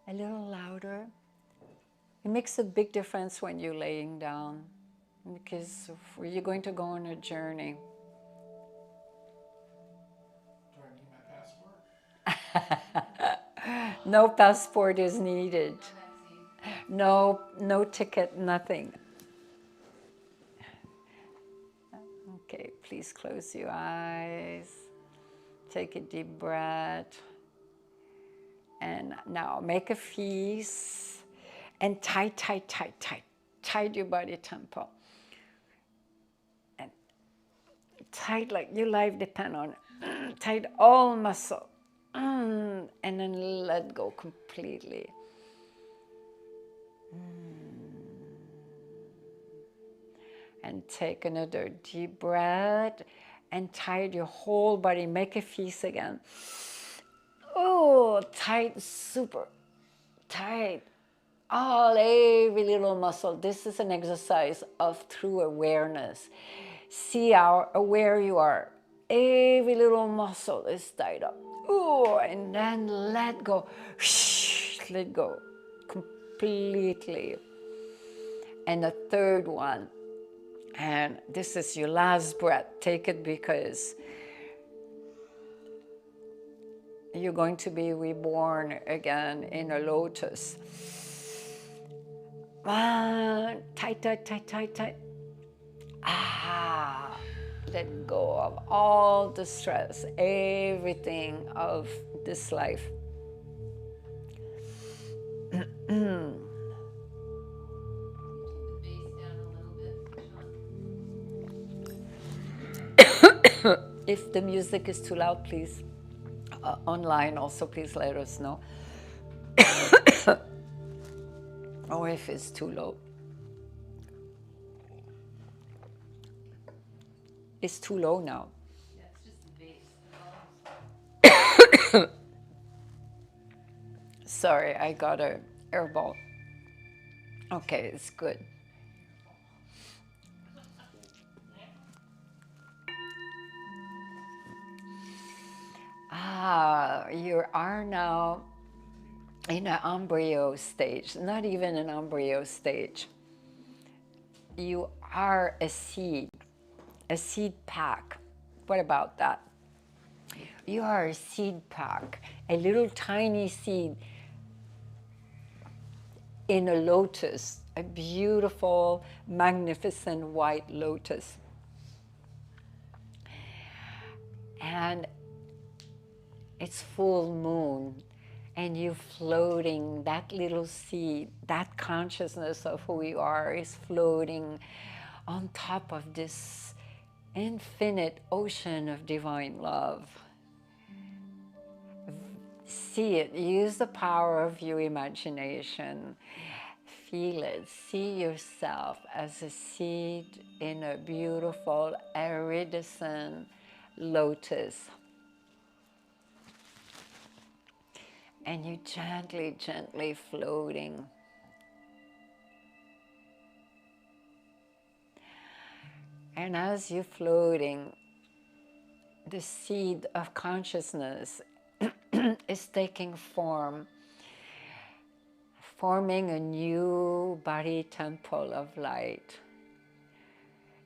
a little louder. It makes a big difference when you're laying down, because you're going to go on a journey. Do I need my passport? No passport is needed. No vaccine. No ticket, nothing. Okay, please close your eyes. Take a deep breath. And now make a fist and tight your body temple. And tight like your life depends on it. Tight all muscle. And then let go completely. And take another deep breath and tight your whole body. Make a fist again. Oh, tight, super tight. Every little muscle. This is an exercise of true awareness. See how aware you are. Every little muscle is tied up. Oh, and then let go. Let go completely. And the third one. And this is your last breath. Take it because you're going to be reborn again in a lotus. Tight. Let go of all the stress, everything of this life. If the music is too loud, please, online also, please let us know. Or if it's too low. It's too low now. Yeah, it's just the base. The volume's low. Sorry, I got a airball. Okay, it's good. You are now in an embryo stage, not even an embryo stage. You are a seed pack. What about that? You are a seed pack, a little tiny seed in a lotus, a beautiful, magnificent white lotus. And it's full moon, and you floating, that little seed, that consciousness of who you are is floating on top of this infinite ocean of divine love. See it, use the power of your imagination, feel it, see yourself as a seed in a beautiful iridescent lotus. And you gently, gently floating. And as you're floating, the seed of consciousness is taking form, forming a new body temple of light.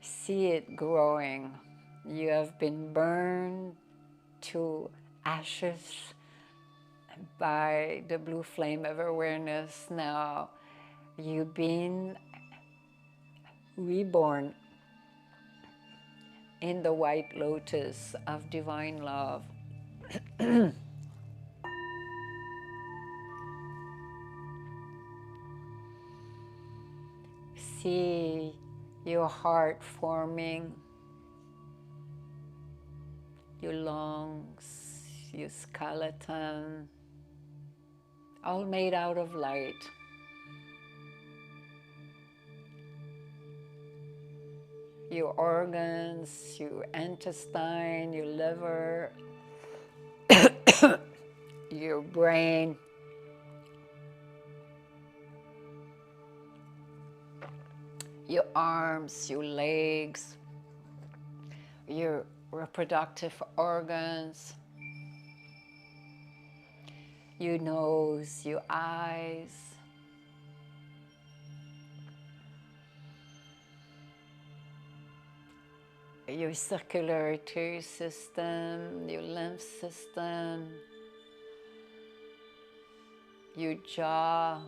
See it growing. You have been burned to ashes by the blue flame of awareness. Now you've been reborn in the white lotus of divine love. See your heart forming, your lungs, your skeleton, all made out of light. Your organs, your intestine, your liver, your brain, your arms, your legs, your reproductive organs, your nose, your eyes, your circulatory system, your lymph system, your jaw,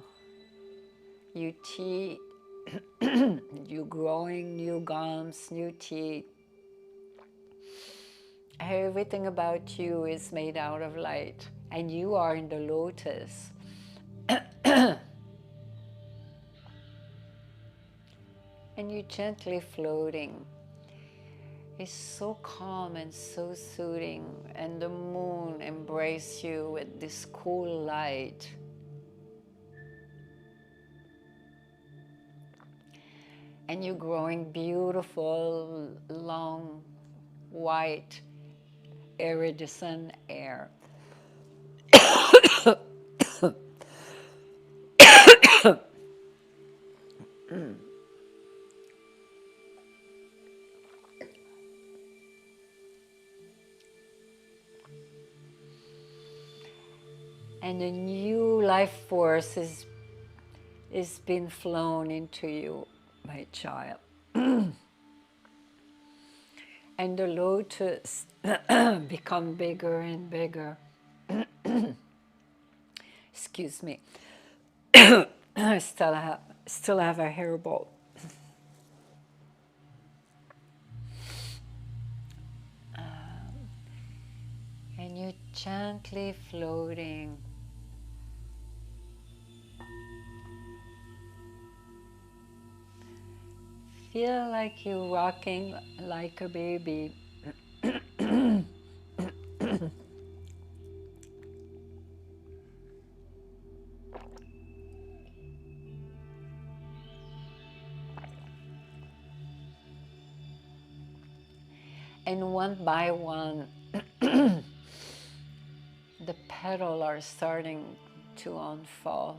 your teeth, you growing new gums, new teeth. Everything about you is made out of light, and you are in the lotus. And you're gently floating. It's so calm and so soothing, and the moon embraces you with this cool light. And you're growing beautiful, long, white, iridescent air. And a new life force is being flown into you, my child. And the lotus become bigger and bigger. Excuse me. I still have a hairball. And you're gently floating. Feel like you're rocking like a baby. And one by one, the petals are starting to unfold.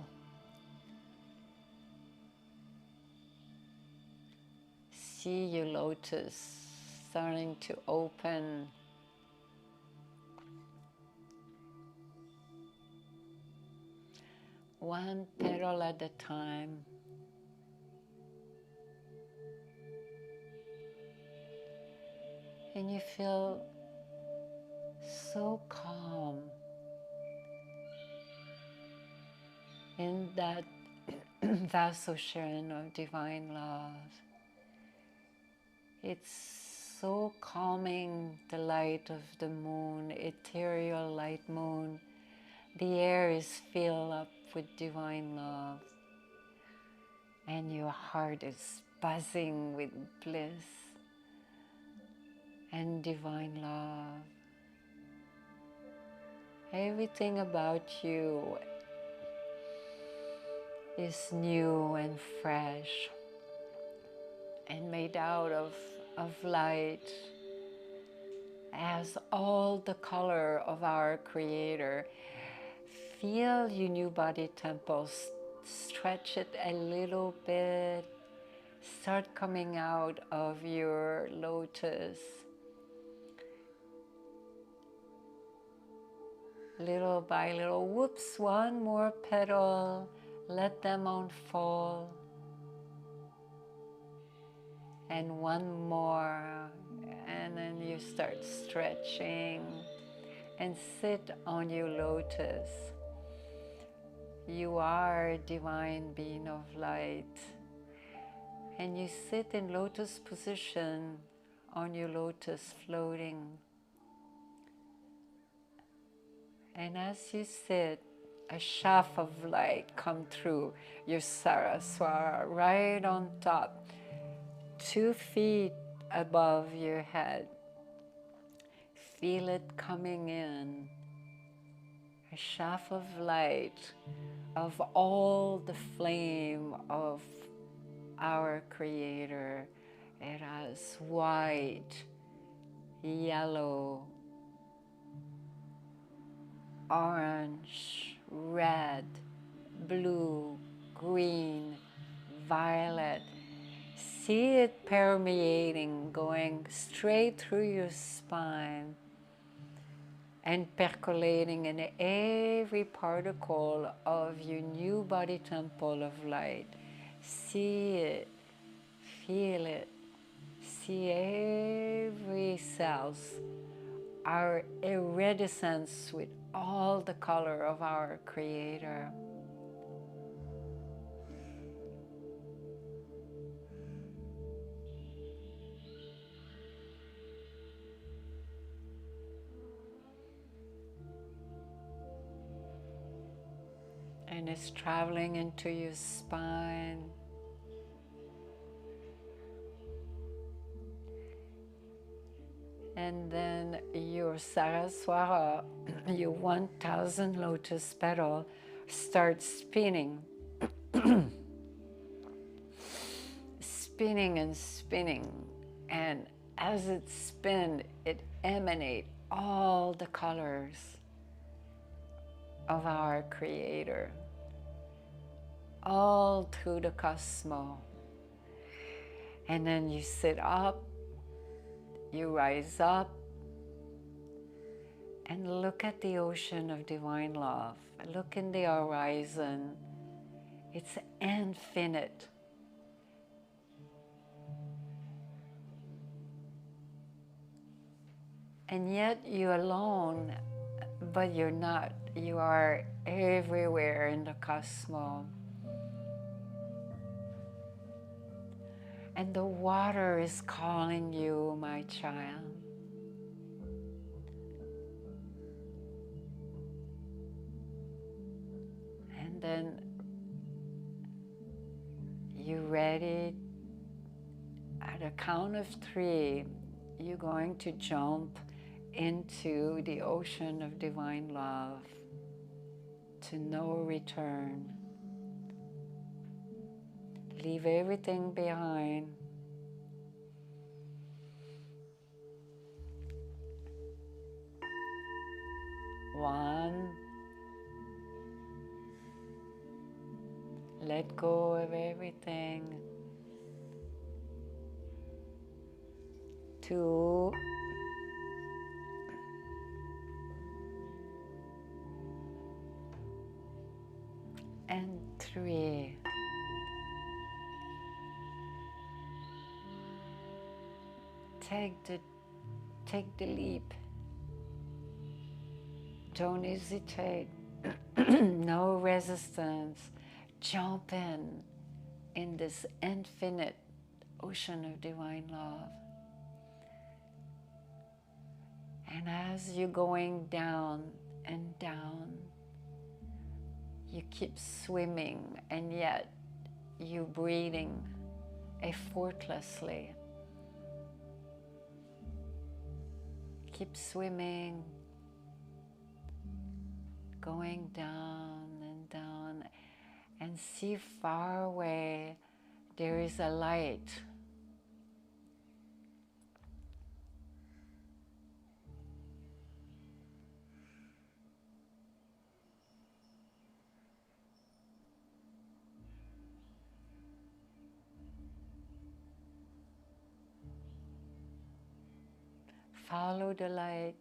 See your lotus starting to open. One petal at a time. And you feel so calm in that vast ocean of divine love. It's so calming, the light of the moon, ethereal light moon. The air is filled up with divine love. And your heart is buzzing with bliss and divine love. Everything about you is new and fresh and made out of light, has all the color of our Creator. Feel your new body temple, stretch it a little bit, start coming out of your lotus. Little by little, whoops, one more petal, let them unfold. And one more, and then you start stretching and sit on your lotus. You are a divine being of light. And you sit in lotus position on your lotus floating. And as you sit, a shaft of light come through your saraswara right on top, 2 feet above your head. Feel it coming in, a shaft of light of all the flame of our Creator. It has white, yellow, orange, red, blue, green, violet. See it permeating, going straight through your spine and percolating in every particle of your new body temple of light. See it, feel it, see every cells, our iridescence with all the color of our Creator. And it's traveling into your spine. And then your saraswara, your 1,000 lotus petal, starts spinning. Spinning and spinning. And as it spins, it emanates all the colors of our Creator, all through the cosmos. And then you sit up, you rise up, and look at the ocean of divine love. Look in the horizon. It's infinite. And yet you're alone, but you're not. You are everywhere in the cosmos. And the water is calling you, my child. And then you ready? At a count of 3, you're going to jump into the ocean of divine love to no return. Leave everything behind. 1. Let go of everything. 2. And 3. Take the leap. Don't hesitate. No resistance. Jump in this infinite ocean of divine love. And as you're going down and down, you keep swimming, and yet you're breathing effortlessly. Keep swimming, going down and down, and see far away there is a light. Follow the light.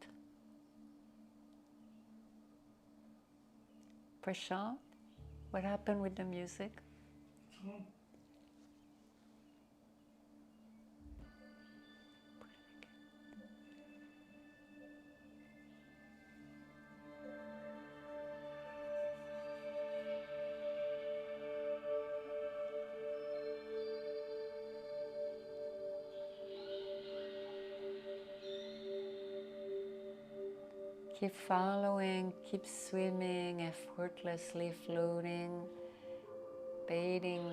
Prashant, what happened with the music? Keep following, keep swimming, effortlessly floating, bathing,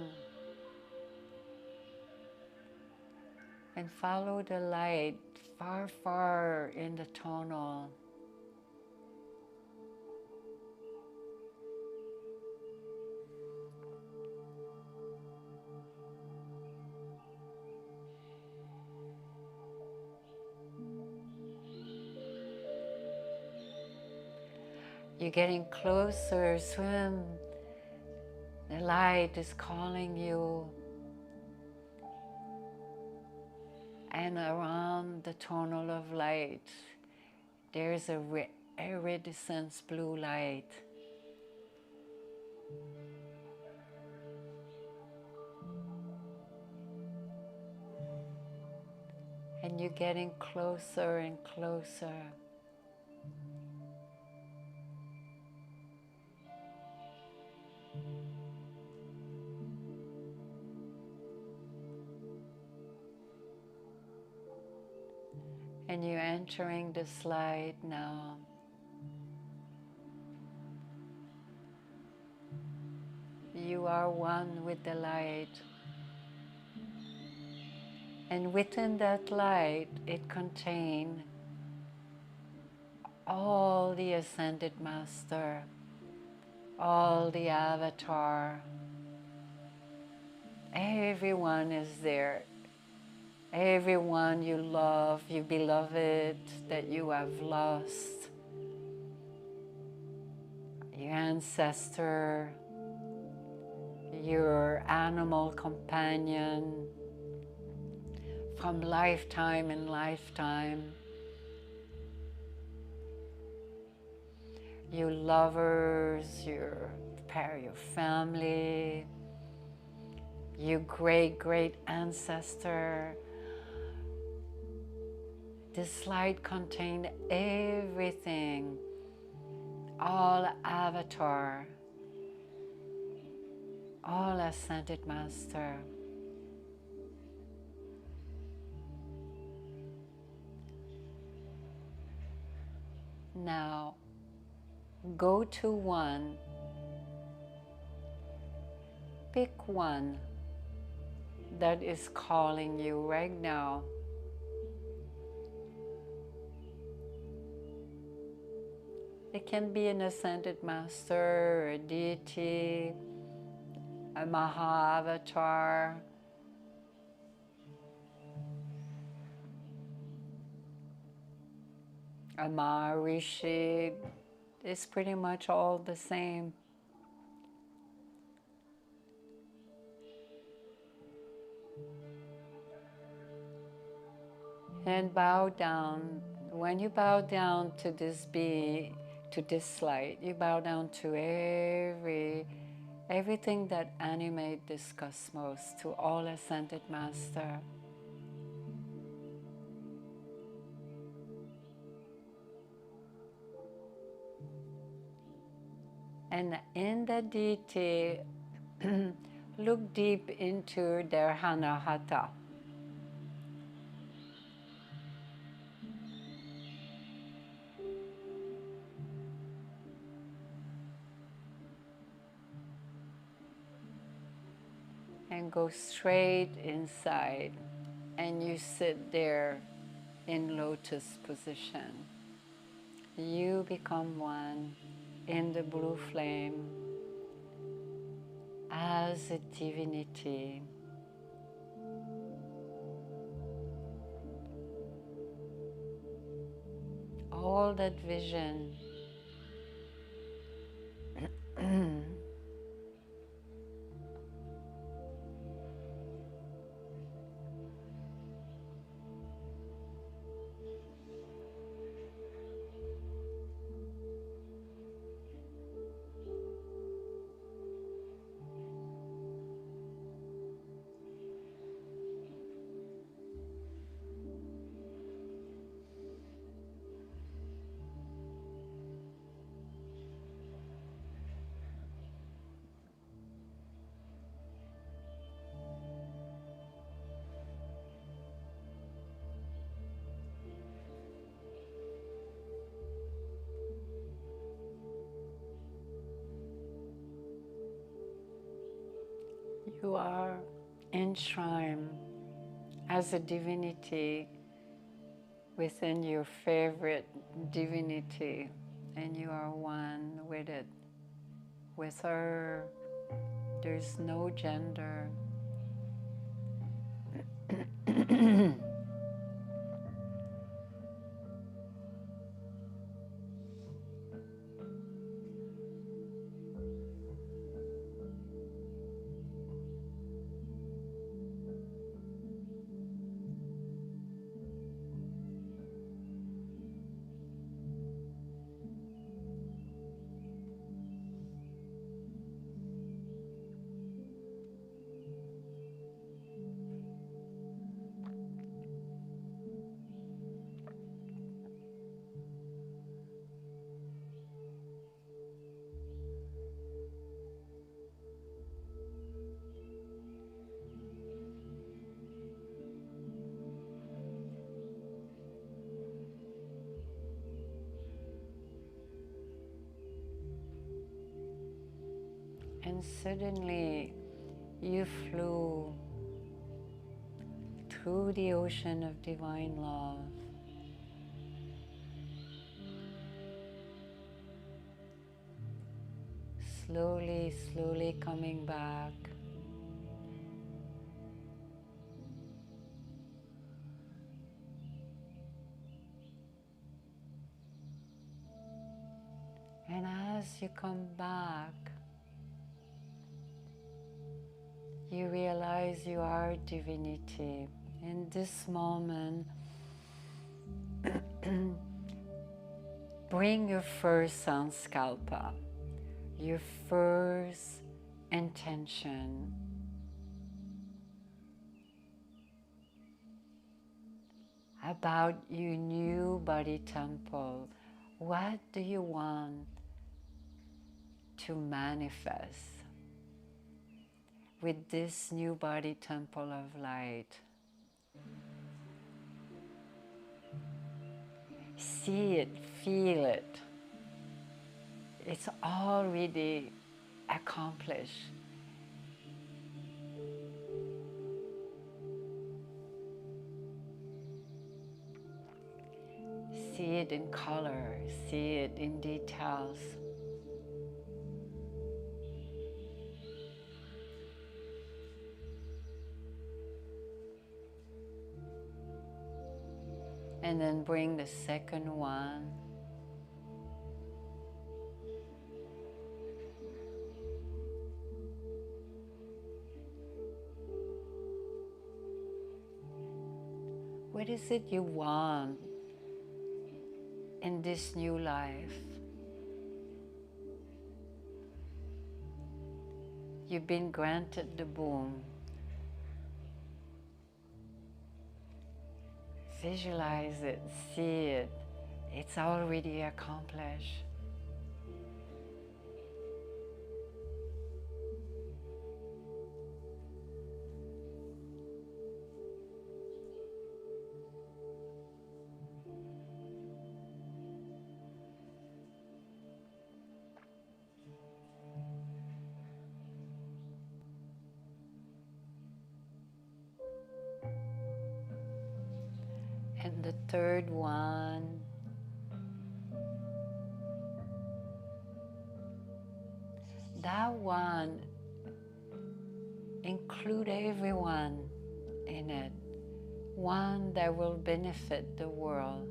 and follow the light far, far in the tunnel. You're getting closer, swim. The light is calling you. And around the tunnel of light, there's a iridescent blue light. And you're getting closer and closer. And you're entering this light now. You are one with the light. And within that light, it contains all the ascended master, all the avatar. Everyone is there. Everyone you love, you beloved that you have lost. Your ancestor, your animal companion from lifetime and lifetime. Your lovers, your family, your great ancestor. This light contains everything, all avatar, all ascended master. Now, go to one. Pick one that is calling you right now. It can be an ascended master, a deity, a Mahavatar, a Maharishi. It's pretty much all the same. And bow down. When you bow down to this being, to this light, you bow down to everything that animates this cosmos, to all ascended master. And in the deity, look deep into their anahata. And go straight inside. And you sit there in lotus position. You become one in the blue flame as a divinity. All that vision you are enshrined as a divinity within your favorite divinity, and you are one with it. With her, there's no gender. And suddenly you flew through the ocean of divine love. Slowly, slowly coming back. And as you come back, you realize you are divinity. In this moment, bring your first sankalpa, your first intention. About your new body temple. What do you want to manifest with this new body temple of light? See it, feel it. It's already accomplished. See it in color, see it in details. And then bring the second one. What is it you want in this new life? You've been granted the boon. Visualize it, see it. It's already accomplished. And the third one, that one, include everyone in it, one that will benefit the world,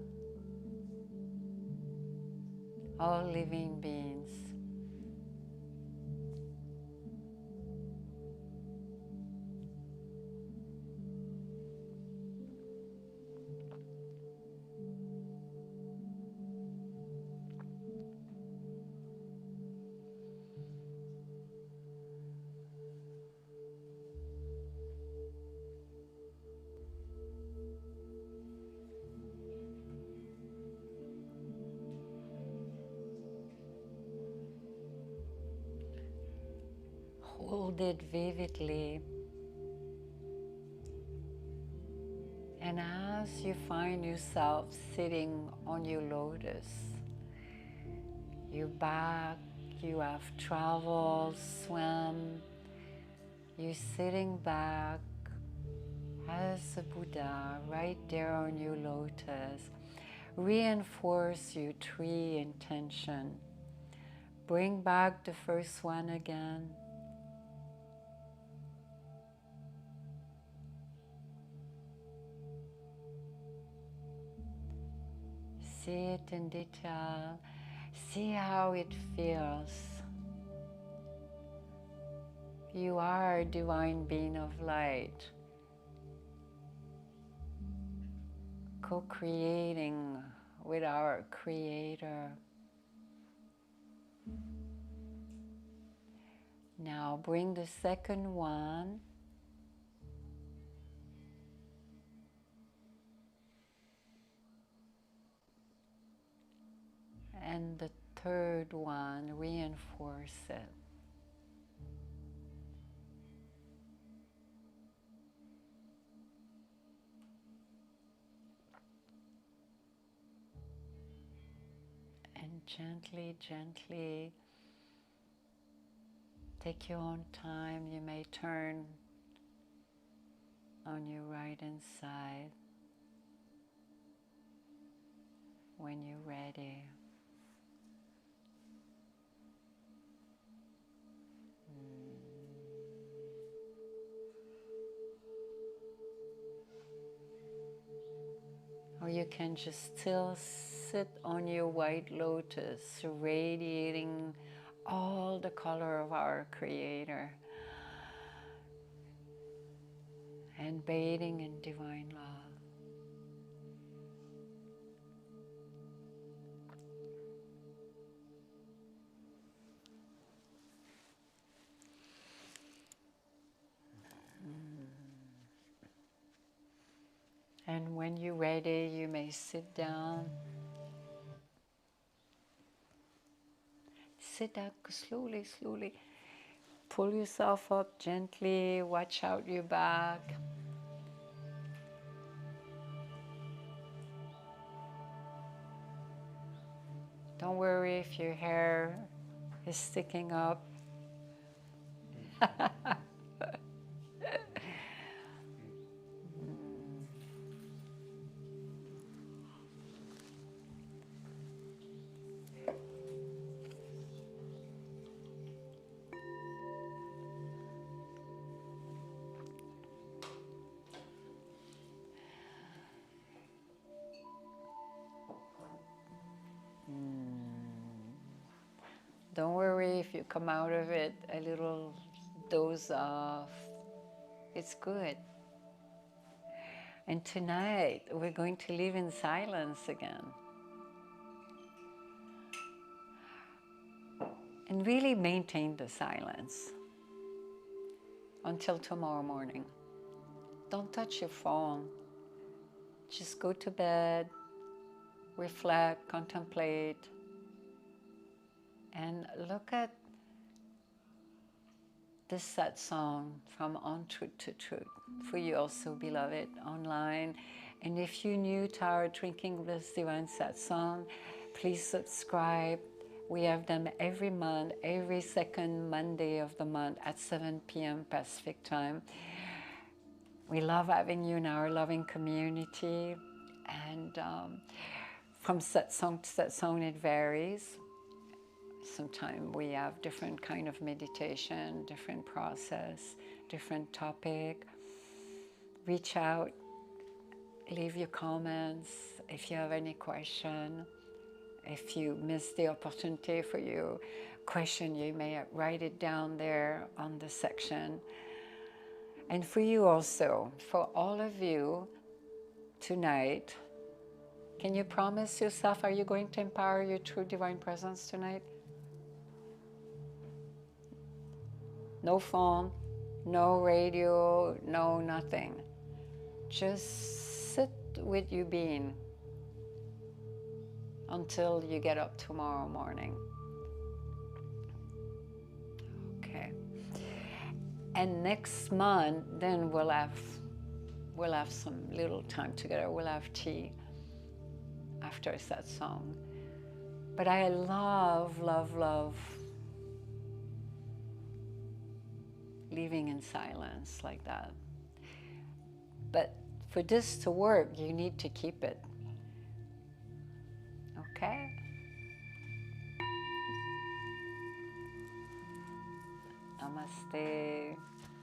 all living beings. Hold it vividly, and as you find yourself sitting on your lotus, you're back, you have traveled, swam, you're sitting back as a Buddha right there on your lotus. Reinforce your three intention. Bring back the first one again. See it in detail. See how it feels. You are a divine being of light, co-creating with our Creator. Now bring the second one. And the third one, reinforce it. And gently, gently, take your own time. You may turn on your right hand side when you're ready. Or you can just still sit on your white lotus, radiating all the color of our Creator and bathing in divine love. And when you're ready, you may sit down. Sit down slowly, slowly. Pull yourself up gently. Watch out your back. Don't worry if your hair is sticking up. Don't worry if you come out of it a little dose off. It's good. And tonight, we're going to live in silence again. And really maintain the silence until tomorrow morning. Don't touch your phone. Just go to bed, reflect, contemplate, and look at this satsang from Untruth to Truth for you also, beloved, online. And if you're new to our Drinking Bliss Divine Satsang, please subscribe. We have them every month, every second Monday of the month at 7 p.m. Pacific time. We love having you in our loving community. And from satsang to satsang, it varies. Sometimes we have different kind of meditation, different process, different topic. Reach out, leave your comments if you have any question. If you miss the opportunity for your question, you may write it down there on the section. And for you also, for all of you tonight, can you promise yourself, are you going to empower your true divine presence tonight? No phone, no radio, no nothing. Just sit with your being until you get up tomorrow morning. Okay. And next month, then we'll have some little time together. We'll have tea after satsang. But I love, love, love living in silence like that. But for this to work, you need to keep it. Okay? Namaste.